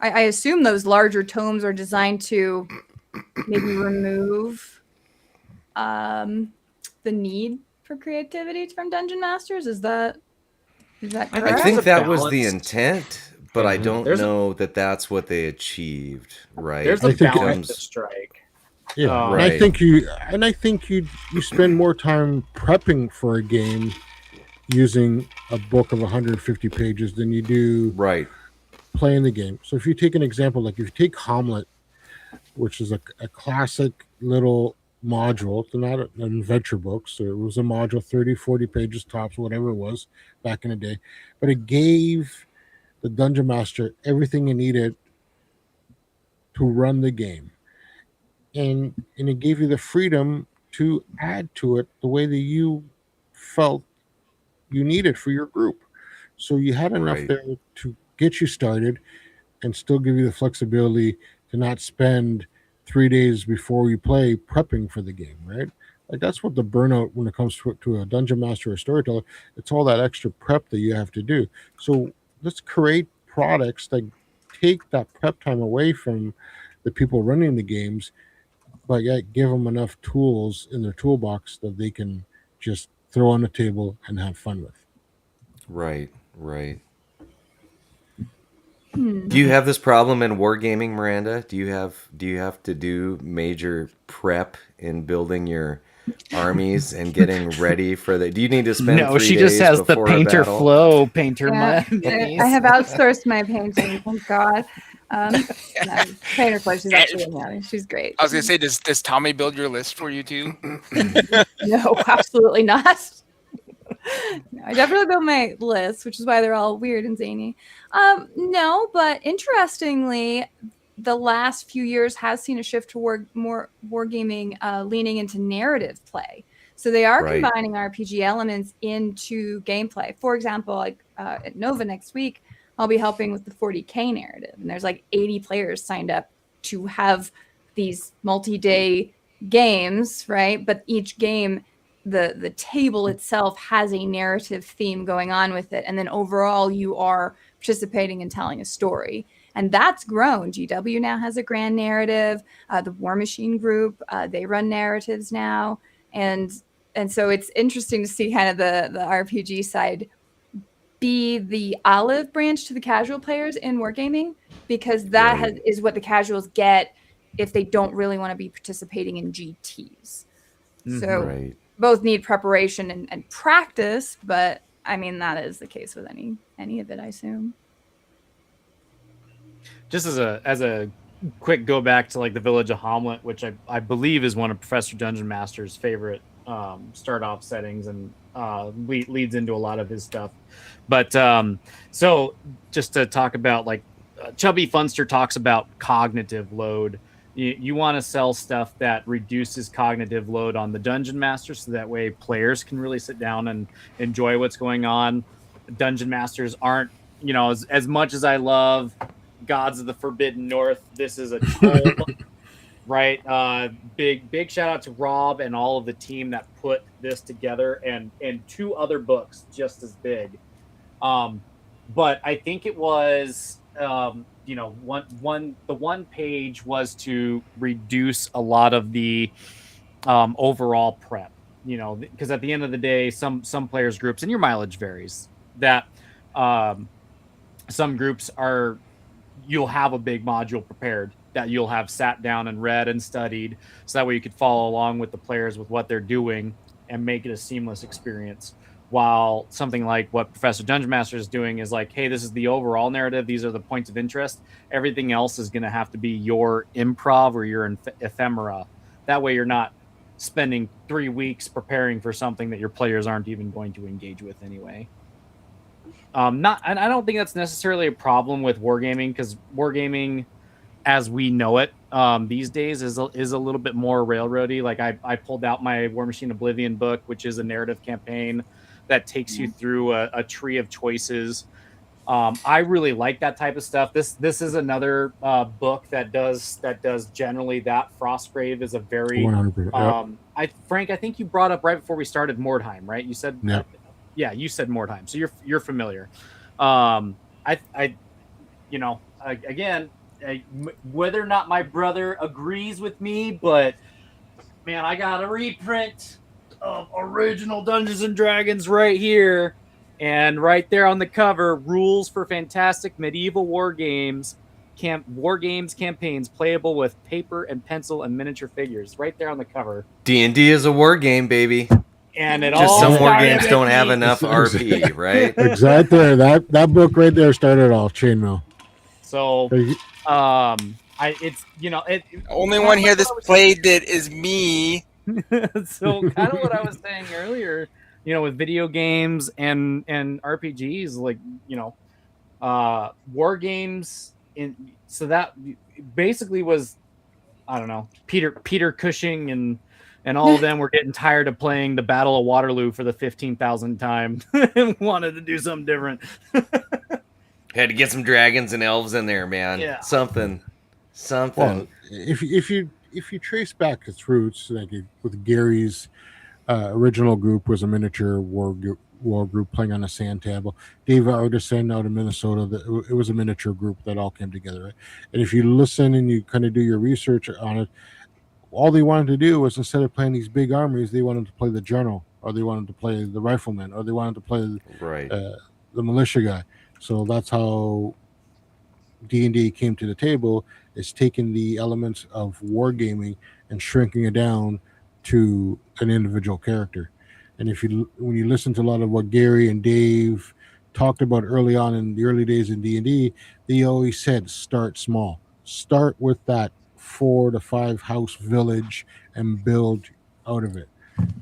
I assume those larger tomes are designed to maybe remove the need for creativity from Dungeon Masters. Is that correct? I think that was the intent, but I don't know that that's what they achieved, right? There's a balance to strike. Yeah, right. And I think you spend more time prepping for a game using a book of 150 pages than you do playing the game. So if you take an example, like if you take Hamlet, which is a classic little module, it's not an adventure book, so it was a module, 30, 40 pages tops, whatever it was back in the day, but it gave the Dungeon Master everything he needed to run the game. And it gave you the freedom to add to it the way that you felt you needed for your group. So you had enough there to get you started and still give you the flexibility to not spend 3 days before you play prepping for the game, right? Like that's what the burnout when it comes to a dungeon master or storyteller, it's all that extra prep that you have to do. So let's create products that take that prep time away from the people running the games, but yet give them enough tools in their toolbox that they can just throw on the table and have fun with. Right. Do you have this problem in wargaming, Miranda? Do you have to do major prep in building your armies and getting ready for the? Do you need to spend? No, 3 she just days has the before a painter battle? flow painter. Yeah, I have outsourced my painting. Thank God. No, painter flow. She's actually amazing. She's great. I was gonna say, does Tommy build your list for you too? No, absolutely not. No, I definitely build my list, which is why they're all weird and zany. No, but interestingly, the last few years has seen a shift toward more wargaming, leaning into narrative play. So they are Right. combining RPG elements into gameplay. For example, like at Nova next week, I'll be helping with the 40K narrative, and there's like 80 players signed up to have these multi-day games, right? But each game, the table itself has a narrative theme going on with it, and then overall you are participating in telling a story, and that's grown. GW now has a grand narrative. The War Machine group, they run narratives now, and so it's interesting to see kind of the RPG side be the olive branch to the casual players in wargaming, because that is what the casuals get if they don't really want to be participating in GTs. So both need preparation and practice, but I mean that is the case with any of it, I assume. Just as a quick go back to like the Village of Hamlet, which I believe is one of Professor Dungeon Master's favorite start off settings, and leads into a lot of his stuff. But so just to talk about, like, Chubby Funster talks about cognitive load. You want to sell stuff that reduces cognitive load on the Dungeon Master, so that way players can really sit down and enjoy what's going on. Dungeon Masters aren't, as much as I love Gods of the Forbidden North, this is a tome, right? Big shout out to Rob and all of the team that put this together, and 2 other books just as big. But I think it was, one page was to reduce a lot of the overall prep, because at the end of the day, some players groups, and your mileage varies, that some groups you'll have a big module prepared that you'll have sat down and read and studied, so that way you could follow along with the players with what they're doing and make it a seamless experience. While something like what Professor Dungeon Master is doing is like, hey, this is the overall narrative. These are the points of interest. Everything else is going to have to be your improv or your ephemera. That way you're not spending 3 weeks preparing for something that your players aren't even going to engage with anyway. And I don't think that's necessarily a problem with wargaming, because wargaming as we know it these days is a little bit more railroady. Like I pulled out my War Machine Oblivion book, which is a narrative campaign that takes you through a tree of choices. I really like that type of stuff. This is another book that does generally that. Frostgrave is a very 100%. Frank, I think you brought up right before we started Mordheim, right? You said you said Mordheim, so you're familiar. Again, whether or not my brother agrees with me, but man, I got a reprint of original Dungeons and Dragons right here, and right there on the cover, rules for fantastic medieval war games campaigns playable with paper and pencil and miniature figures. Right there on the cover. D&D is a war game, baby. And it just all some war started games at don't the- have enough RP, right? Exactly. That book right there started off Chainmail. So, Only one here that's played it is me. So kind of what I was saying earlier, with video games and RPGs, like, war games so that basically was, I don't know, Peter Cushing and all of them were getting tired of playing the Battle of Waterloo for the 15,000th time and wanted to do something different. Had to get some dragons and elves in there, man. Yeah. Something. Well, if you trace back its roots, like with Gary's original group was a miniature war group playing on a sand table. Dave Artisan out of Minnesota. It was a miniature group that all came together. Right? And if you listen and you kind of do your research on it, all they wanted to do was, instead of playing these big armies, they wanted to play the general, or they wanted to play the rifleman, or they wanted to play Right. the militia guy. So that's how D&D came to the table, is taking the elements of wargaming and shrinking it down to an individual character. And when you listen to a lot of what Gary and Dave talked about early on in the early days in D&D, they always said start small. Start with that 4 to 5 house village and build out of it.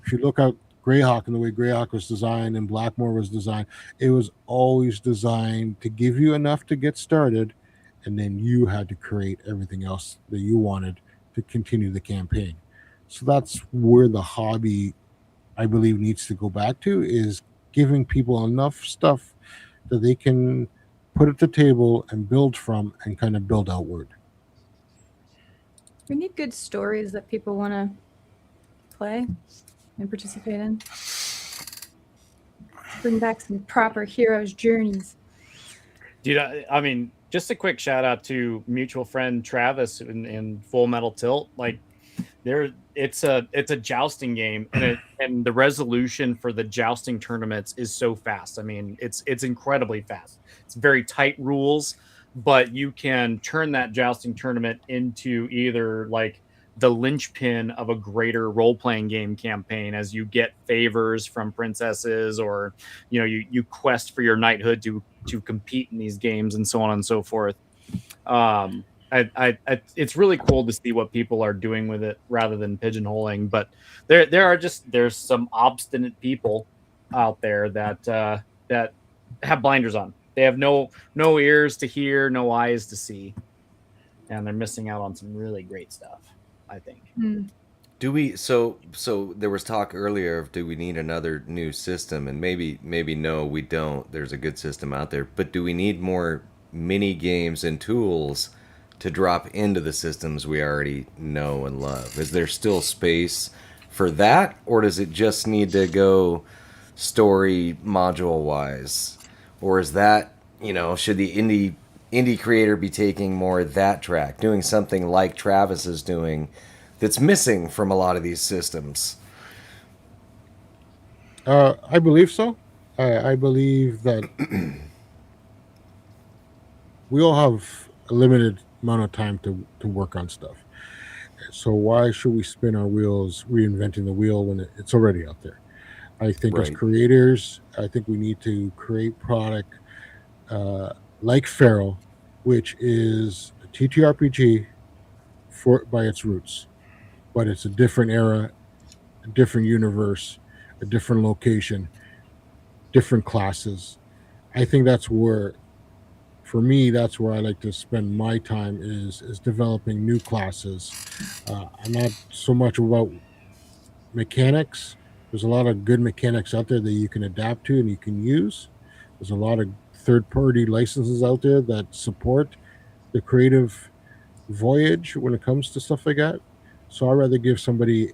If you look at Greyhawk and the way Greyhawk was designed and Blackmore was designed, it was always designed to give you enough to get started, and then you had to create everything else that you wanted to continue the campaign. So that's where the hobby, I believe, needs to go back to, is giving people enough stuff that they can put at the table and build from and kind of build outward. We need good stories that people want to play and participate in. Bring back some proper heroes' journeys. Dude, I mean, just a quick shout out to mutual friend Travis in Full Metal Tilt. Like, it's a jousting game, and the resolution for the jousting tournaments is so fast. I mean, it's incredibly fast. It's very tight rules, but you can turn that jousting tournament into either like the linchpin of a greater role-playing game campaign, as you get favors from princesses, or you quest for your knighthood to compete in these games, and so on and so forth. It's really cool to see what people are doing with it rather than pigeonholing. But there's some obstinate people out there that have blinders on. They have no ears to hear, no eyes to see, and they're missing out on some really great stuff, I think. Do we? So there was talk earlier of, do we need another new system? And maybe no, we don't. There's a good system out there. But do we need more mini games and tools to drop into the systems we already know and love? Is there still space for that, or does it just need to go story module wise? Or is that, should the indie creator be taking more that track, doing something like Travis is doing that's missing from a lot of these systems? I believe so. I believe that we all have a limited amount of time to work on stuff. So why should we spin our wheels reinventing the wheel when it's already out there? I think as creators, I think we need to create product like Feral, which is a TTRPG by its roots, but it's a different era, a different universe, a different location, different classes. I think that's where, for me, that's where I like to spend my time, is developing new classes. I'm not so much about mechanics. There's a lot of good mechanics out there that you can adapt to and you can use. There's a lot of third-party licenses out there that support the creative voyage when it comes to stuff like that. So I'd rather give somebody a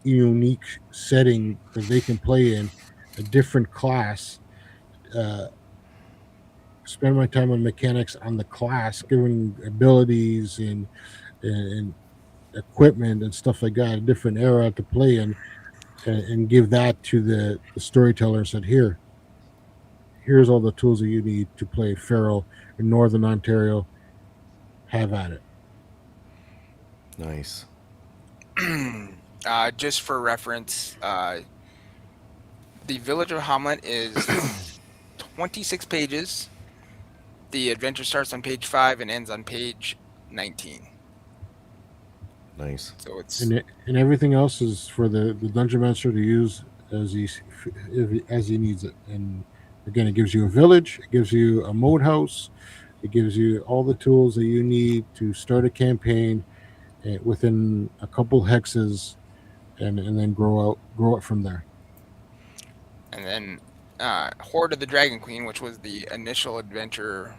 unique setting that they can play in, a different class, spend my time on mechanics on the class, giving abilities and equipment and stuff like that, a different era to play in, and give that to the storyteller and said, here's all the tools that you need to play Feral in Northern Ontario. Have at it. Nice. Just for reference, the Village of Hamlet is 26 pages. The adventure starts on page 5 and ends on page 19. Nice. So it's And everything else is for the dungeon master to use as he needs it. And again, it gives you a village, it gives you a mode house, it gives you all the tools that you need to start a campaign within a couple hexes, and then grow it from there. And then Horde of the Dragon Queen, which was the initial adventure,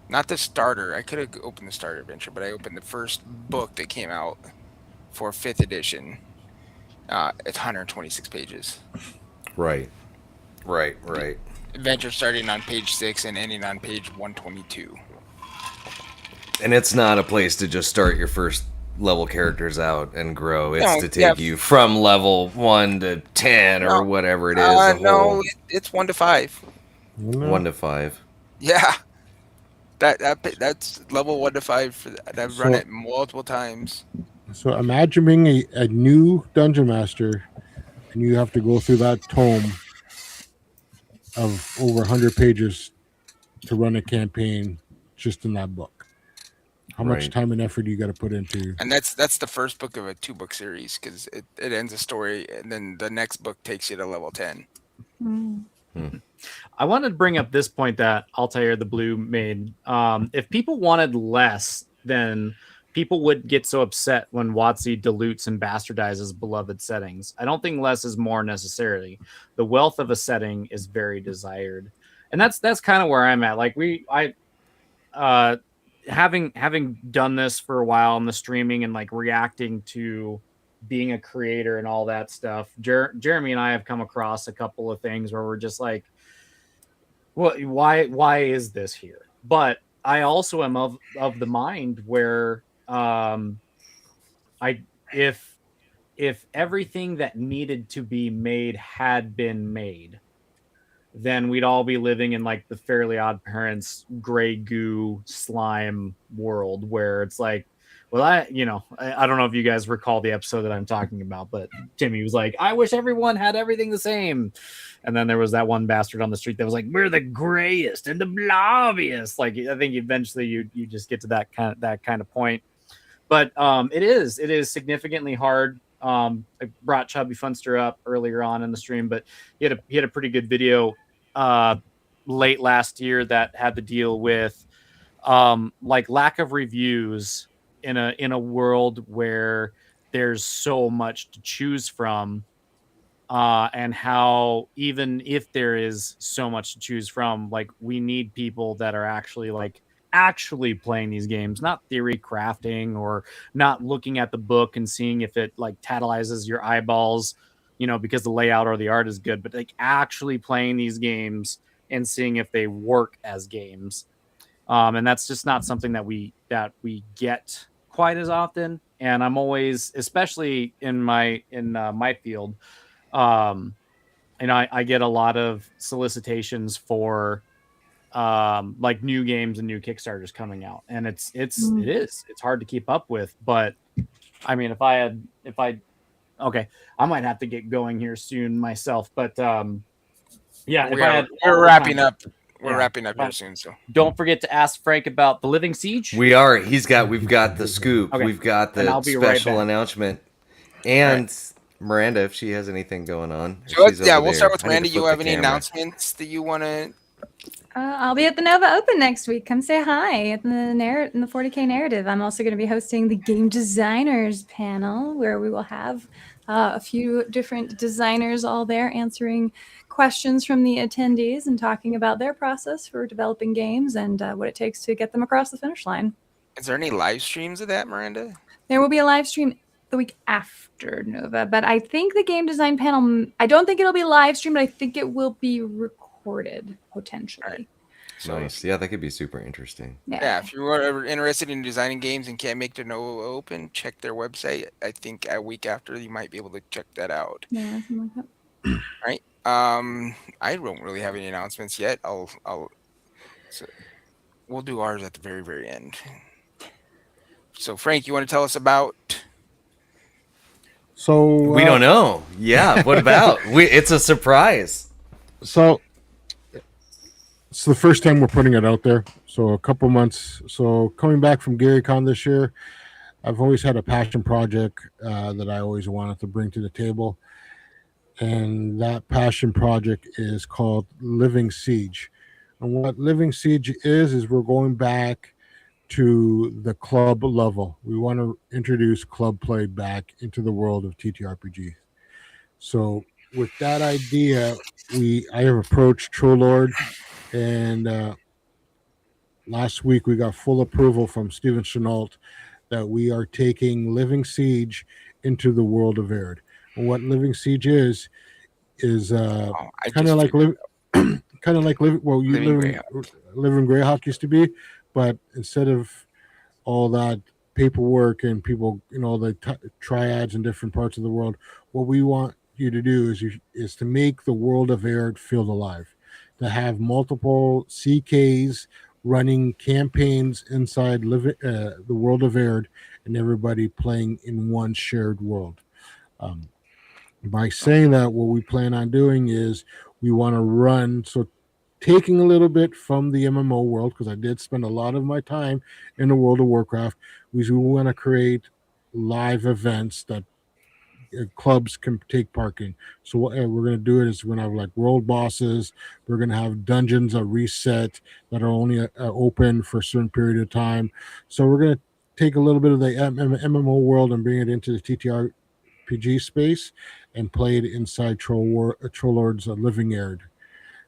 not the starter. I could have opened the starter adventure, but I opened the first book that came out for 5th edition. It's 126 pages. Right. Right. Adventure starting on page 6 and ending on page 122. And it's not a place to just start your first level characters out and grow. It's No, to take you from level 1 to 10 or whatever it is. No, it's 1 to 5. 1 to 5. Yeah. That's level 1 to 5 for that. I've run it multiple times. So imagine being a new dungeon master, and you have to go through that tome of over 100 pages to run a campaign just in that book. How much time and effort do you got to put into? And that's the first book of a 2-book series, because it ends a story, and then the next book takes you to level 10. I wanted to bring up this point that Altair the Blue made. If people wanted less, then people would get so upset when WotC dilutes and bastardizes beloved settings. I don't think less is more necessarily. The wealth of a setting is very desired. And that's kind of where I'm at. Like having done this for a while in the streaming and like reacting to being a creator and all that stuff, Jeremy and I have come across a couple of things where we're just like, well, why is this here? But I also am of the mind where if everything that needed to be made had been made, then we'd all be living in like the Fairly Odd Parents gray goo slime world where it's like, well, I don't know if you guys recall the episode that I'm talking about, but Timmy was like, I wish everyone had everything the same. And then there was that one bastard on the street that was like, we're the grayest and the blobbiest. Like, I think eventually you just get to that kind of point. But it is significantly hard. I brought Chubby Funster up earlier on in the stream, but he had a pretty good video late last year that had to deal with like lack of reviews in a world where there's so much to choose from, and how even if there is so much to choose from, like we need people that are actually playing these games, not theory crafting or not looking at the book and seeing if it like tantalizes your eyeballs, because the layout or the art is good, but like actually playing these games and seeing if they work as games. And that's just not something that we get quite as often. And I'm always, especially in my field, I get a lot of solicitations for like new games and new Kickstarters coming out, and it's hard to keep up with. But I mean, I might have to get going here soon myself. But we're wrapping up. We're wrapping up here soon, so don't forget to ask Frank about the Living Siege. We are. We've got the scoop. Okay. We've got the special announcement, and Miranda, if she has anything going on. So we'll start with Miranda. You have any announcements that you want to? I'll be at the Nova Open next week. Come say hi at in the 40K Narrative. I'm also going to be hosting the Game Designers panel, where we will have a few different designers all there answering questions from the attendees and talking about their process for developing games and what it takes to get them across the finish line. Is there any live streams of that, Miranda? There will be a live stream the week after Nova, but I think the game design panel, I don't think it'll be live streamed, but I think it will be recorded potentially. Right. Nice. Yeah, that could be super interesting. Yeah, if you're ever interested in designing games and can't make the Nova Open, check their website. I think a week after you might be able to check that out. Yeah, something like that. All right. I don't really have any announcements yet. So we'll do ours at the very, very end. So Frank, you want to tell us about? So we don't know. Yeah. What about? It's a surprise. So it's the first time we're putting it out there. So a couple months. So coming back from GaryCon this year, I've always had a passion project that I always wanted to bring to the table. And that passion project is called Living Siege. And what Living Siege is we're going back to the club level. We want to introduce club play back into the world of TTRPG. So with that idea, I have approached Trollord, and last week we got full approval from Steven Chenault that we are taking Living Siege into the world of Arid. And what Living Siege is is I kind just of like figured- kind of like living. Well, you Living living Greyhawk used to be, but instead of all that paperwork and people, the triads in different parts of the world, what we want you to do is to make the world of Aird feel alive, to have multiple CKs running campaigns inside the world of Aird, and everybody playing in one shared world. By saying that, what we plan on doing is we want to run, so taking a little bit from the MMO world, because I did spend a lot of my time in the World of Warcraft. We want to create live events that clubs can take part in. So what we're going to do it is we're going to have like world bosses. We're going to have dungeons that reset that are only open for a certain period of time. So we're going to take a little bit of the MMO world and bring it into the TTRPG space and play it inside Troll Lord's Living Aird.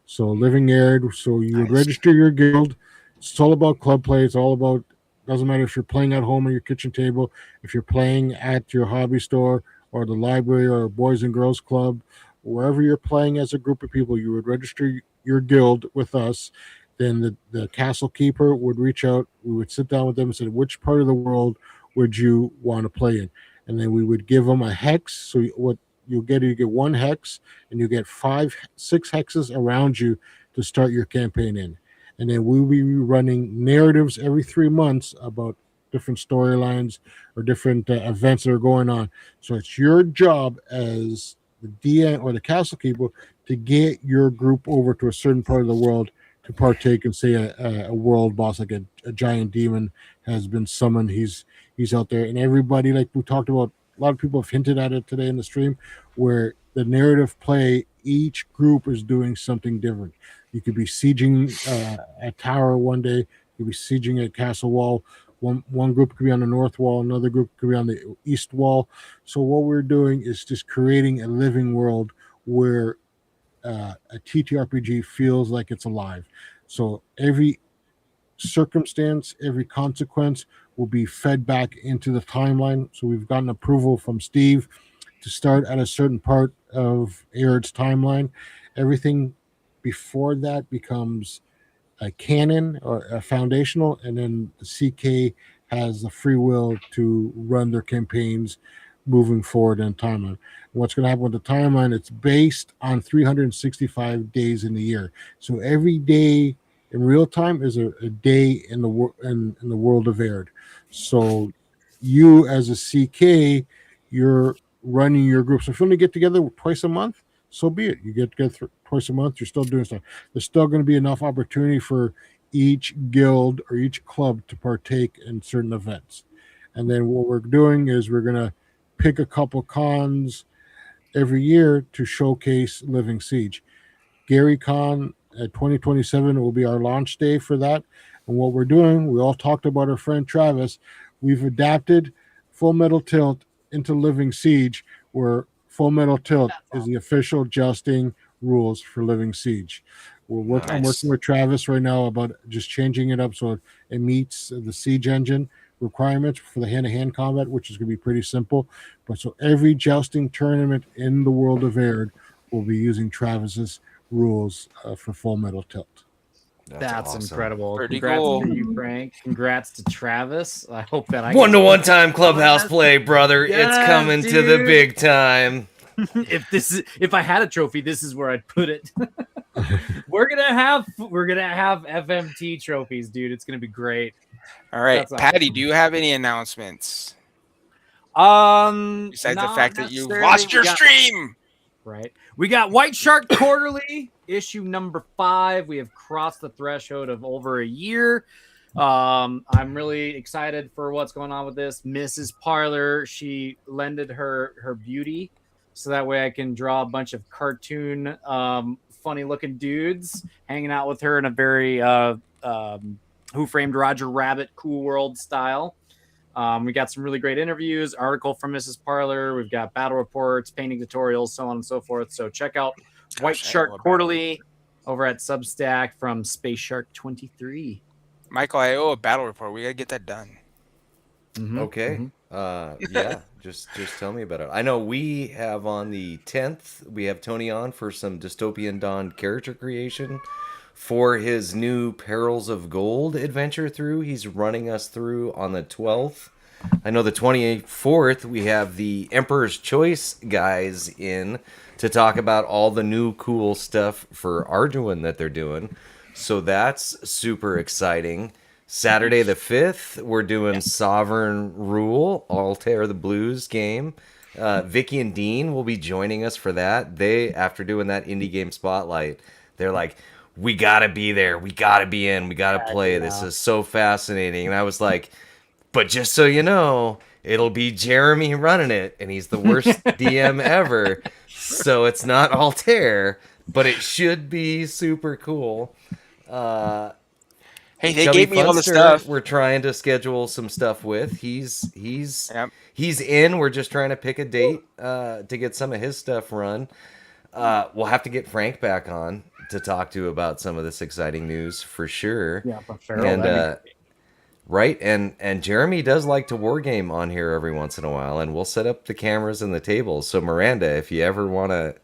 So Living Aird, so you would register your guild. It's all about club play. It's all about, doesn't matter if you're playing at home or your kitchen table, if you're playing at your hobby store or the library or Boys and Girls Club, wherever you're playing as a group of people, you would register your guild with us. Then the castle keeper would reach out. We would sit down with them and say, which part of the world would you want to play in? And then we would give them a hex. So what you get one hex, and you get 6 hexes around you to start your campaign in. And then we'll be running narratives every 3 months about different storylines or different events that are going on. So it's your job as the DM or the castle keeper to get your group over to a certain part of the world to partake in, say, a world boss, like a giant demon has been summoned. He's out there, and everybody, like we talked about, a lot of people have hinted at it today in the stream, where the narrative play, each group is doing something different. You could be sieging a tower one day, you could be sieging a castle wall. One group could be on the north wall, another group could be on the east wall. So what we're doing is just creating a living world where a TTRPG feels like it's alive. So every circumstance, every consequence will be fed back into the timeline. So we've gotten approval from Steve to start at a certain part of Aird's timeline. Everything before that becomes a canon or a foundational, and then the CK has the free will to run their campaigns moving forward in timeline. What's going to happen with the timeline? It's based on 365 days in the year. So every day in real time is a day in the world of Aird. So you as a CK, you're running your group. So if you only get together twice a month, so be it. You get together twice a month, you're still doing stuff. There's still going to be enough opportunity for each guild or each club to partake in certain events. And then what we're doing is we're going to pick a couple cons every year to showcase Living Siege. Gary Con at 2027 will be our launch day for that. And what we're doing, we all talked about our friend Travis. We've adapted Full Metal Tilt into Living Siege, where Full Metal Tilt is the official jousting rules for Living Siege. I'm working with Travis right now about just changing it up so it meets the Siege engine requirements for the hand-to-hand combat, which is going to be pretty simple. But so every jousting tournament in the world of Aird will be using Travis's rules for Full Metal Tilt. That's awesome. incredible. Pretty Congrats cool. to you, Frank. Congrats to Travis. I hope that I One-to-one time clubhouse play, brother. Yes, it's coming to the dude. big time. If I had a trophy, this is where I'd put it. we're gonna have FMT trophies, dude. It's gonna be great. All right, That's Paddy, awesome. do you have any announcements besides the Not fact that you necessarily. lost your We got- stream? Right. We got White Shark Quarterly, issue number 5. We have crossed the threshold of over a year. I'm really excited for what's going on with this. Mrs. Parlor, she lended her beauty so that way I can draw a bunch of cartoon, funny looking dudes hanging out with her in a very Who Framed Roger Rabbit Cool World style. We got some really great interviews, article from Mrs. Parlor. We've got battle reports, painting tutorials, so on and so forth. So check out White Shark Quarterly over at Substack from Space Shark 23. Michael, I owe a battle report. We gotta get that done. Okay. Yeah, just tell me about it. I know we have on the 10th, we have Tony on for some Dystopian Dawn character creation for his new Perils of Gold adventure through. He's running us through on the 12th. I know the 24th, we have the Emperor's Choice guys in to talk about all the new cool stuff for Arduin that they're doing. So that's super exciting. Saturday the 5th, we're doing Sovereign Rule, Altair the Blues game. Vicky and Dean will be joining us for that. They, after doing that indie game spotlight, they're like, we gotta be there, we gotta be in, we gotta play. This is so fascinating. And I was like, but just so you know, it'll be Jeremy running it, and he's the worst DM ever. So it's not Altair, but it should be super cool. Hey, they Chubby gave me all the Funster, stuff. We're trying to schedule some stuff with. He's in. We're just trying to pick a date to get some of his stuff run. We'll have to get Frank back on to talk to about some of this exciting news for sure. Yeah, for sure. And right, and Jeremy does like to wargame on here every once in a while, and we'll set up the cameras and the tables. So Miranda, if you ever wanna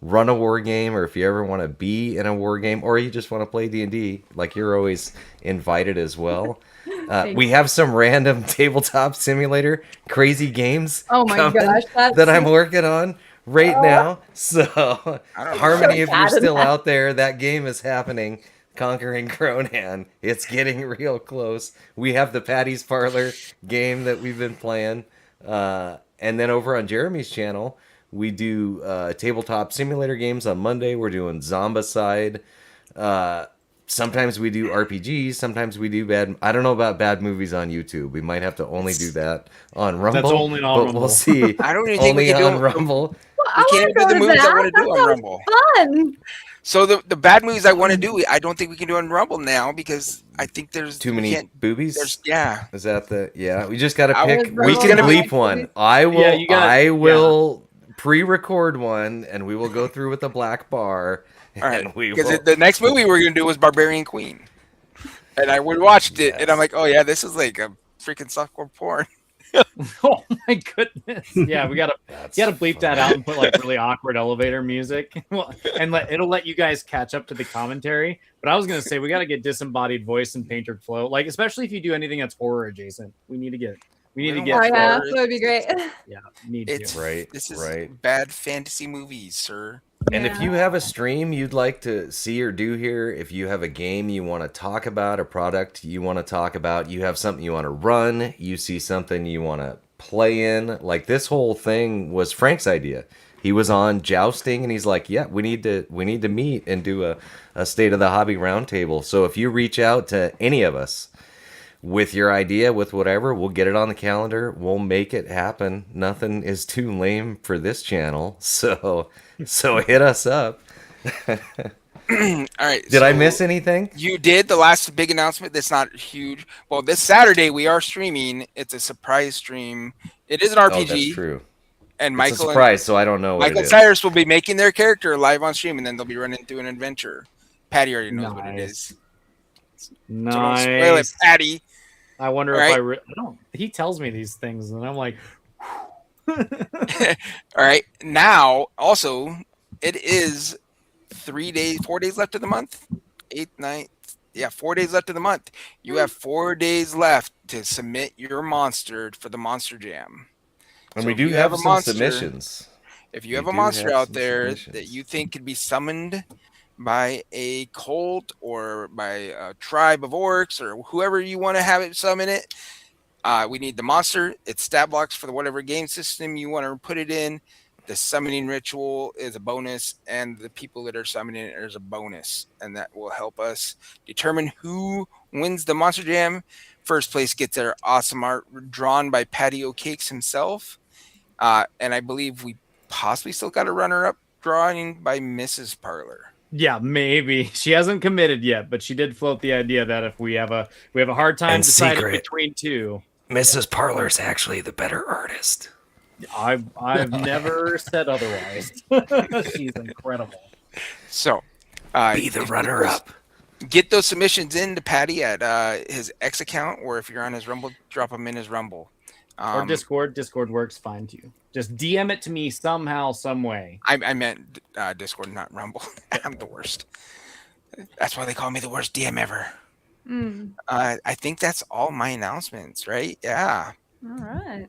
run a war game, or if you ever want to be in a war game, or you just want to play D&D, like, you're always invited as well. We have some random tabletop simulator crazy games Oh my gosh, that I'm working on right now. So how many of you are still out there? That game is happening. Conquering Cronan. It's getting real close. We have the Paddy's Parlor game that we've been playing. And then over on Jeremy's channel, we do tabletop simulator games on Monday. We're doing Zombicide. Sometimes we do RPGs. Sometimes we do bad. I don't know about bad movies on YouTube. We might have to only do that on Rumble. That's only on Rumble. We'll see. I don't even think we can on do Rumble. We can't do the movies I want to do on Rumble. Fun. So the bad movies I want to do, I don't think we can do on Rumble now, because I think there's Too many boobies. Yeah. Is that the? Yeah, we just got to I pick. was We wrong. can Yeah, bleep one. I will. Yeah, you gotta- I will pre-record one, and we will go through with the black bar. All right. And we Because will. the next movie we're gonna do was Barbarian Queen, and I watched it, and I'm like, oh yeah, this is like a freaking softcore porn. Oh my goodness! Yeah, we gotta bleep that out and put like really awkward elevator music, and it'll let you guys catch up to the commentary. But I was gonna say we gotta get disembodied voice and painted flow, like especially if you do anything that's horror adjacent. We need to get. Oh yeah, that would be great. Yeah, need It's to. Right, This is right. bad fantasy movies, sir. And if you have a stream you'd like to see or do here, if you have a game you want to talk about, a product you want to talk about, you have something you want to run, you see something you want to play in, like this whole thing was Frank's idea. He was on Jousting, and he's like, yeah, we need to meet and do a State of the Hobby roundtable. So if you reach out to any of us with your idea, with whatever, we'll get it on the calendar. We'll make it happen. Nothing is too lame for this channel. So hit us up. All right. Did I miss anything? You did. The last big announcement that's not huge. Well, this Saturday we are streaming. It's a surprise stream. It is an RPG. Oh, that's true. And It's Michael a surprise, so I don't know what Michael it is. Cyrus will be making their character live on stream, and then they'll be running through an adventure. Patty already knows what it is. So don't spoil it, Nice. Patty. I wonder All if right. I don't. He tells me these things, and I'm like, All right. Now, also, it is 4 days left of the month. 8, 9, 4 days left of the month. You have 4 days left to submit your monster for the Monster Jam. And So we if do you have a some monster- submissions. If you We have a do monster have out some there submissions. that you think could be summoned by a cult or by a tribe of orcs or whoever you want to have it summon it, we need the monster. It's stat blocks for whatever game system you want to put it in. The summoning ritual is a bonus, and the people that are summoning it is a bonus, and that will help us determine who wins the Monster Jam. First place gets their awesome art drawn by Paddy O'Cakes himself, and I believe we possibly still got a runner-up drawing by Mrs. Parlor. yeah, maybe she hasn't committed yet, but she did float the idea that if we have a hard time And deciding secret. between two. Mrs. Parlor's actually the better artist. I've never said otherwise. She's incredible. So, Be the runner-up. Get those submissions in to Paddy at his X account, or if you're on his Rumble, drop them in his Rumble. Or Discord. Discord works fine too. Just DM it to me somehow, some way. I meant Discord, not Rumble. I'm the worst. That's why they call me the worst DM ever. I think that's all my announcements, right? Yeah. All right.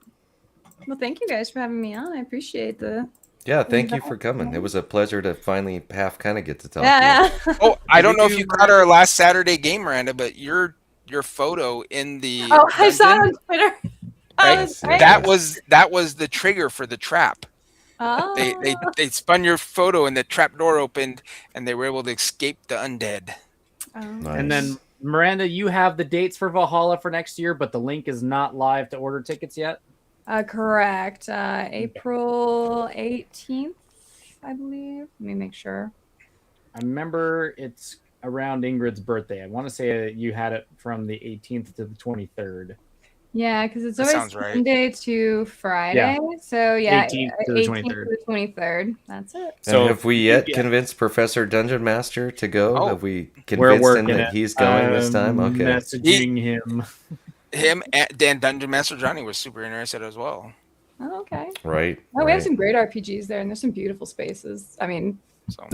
Well, thank you guys for having me on. I appreciate the. Yeah, thank you for coming. It was a pleasure to finally kind of get to talk to Yeah. Oh, I don't know if you caught our last Saturday game, Miranda, but your photo in the Oh, I saw it on Twitter. right? Oh, that was the trigger for the trap. Oh. They spun your photo and the trap door opened and they were able to escape the undead. Nice. And then Miranda, you have the dates for Valhalla for next year, but the link is not live to order tickets yet. Correct. April 18th, I believe. Let me make sure. I remember it's around Ingrid's birthday. I want to say you had it from the 18th to the 23rd. Yeah, because it's That always sounds right. Monday to Friday. Yeah. So yeah, 18th to the 23rd. to the 23rd. That's it. So have we yet convinced Professor Dungeon Master to go? Oh. Have we We're convinced him working that it. he's going this time? Okay. Messaging him. Him and Dan Dungeon Master Johnny was super interested as well. Oh, okay. Right. Oh, we have right. some great RPGs there, and there's some beautiful spaces. I mean, So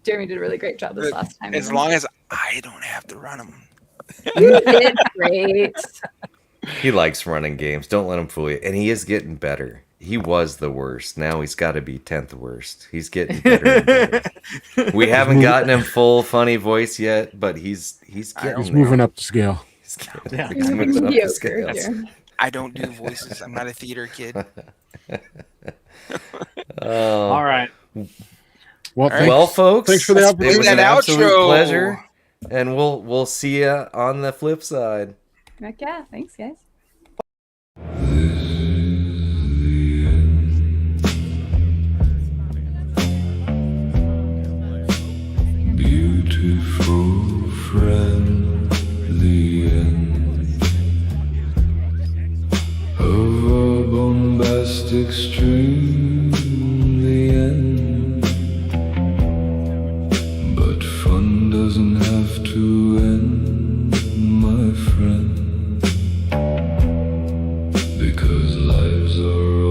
Jeremy did a really great job this last time. as long as I don't have to run them. You did great. He likes running games. Don't let him fool you. And he is getting better. He was the worst. Now he's got to be 10th worst. He's getting better and better. We haven't gotten him full funny voice yet, but he's getting He's there. moving up the scale. Yeah. He's moving up the scale. I don't do voices. I'm not a theater kid. All right. Well, right. thanks, Well, folks, thanks for the Let's opportunity. it was that an absolute outro. pleasure, and we'll see you on the flip side. Heck yeah. Thanks, guys. Beautiful, friendly end of a bombastic stream, the end. But fun doesn't have to end, my friend, because lives are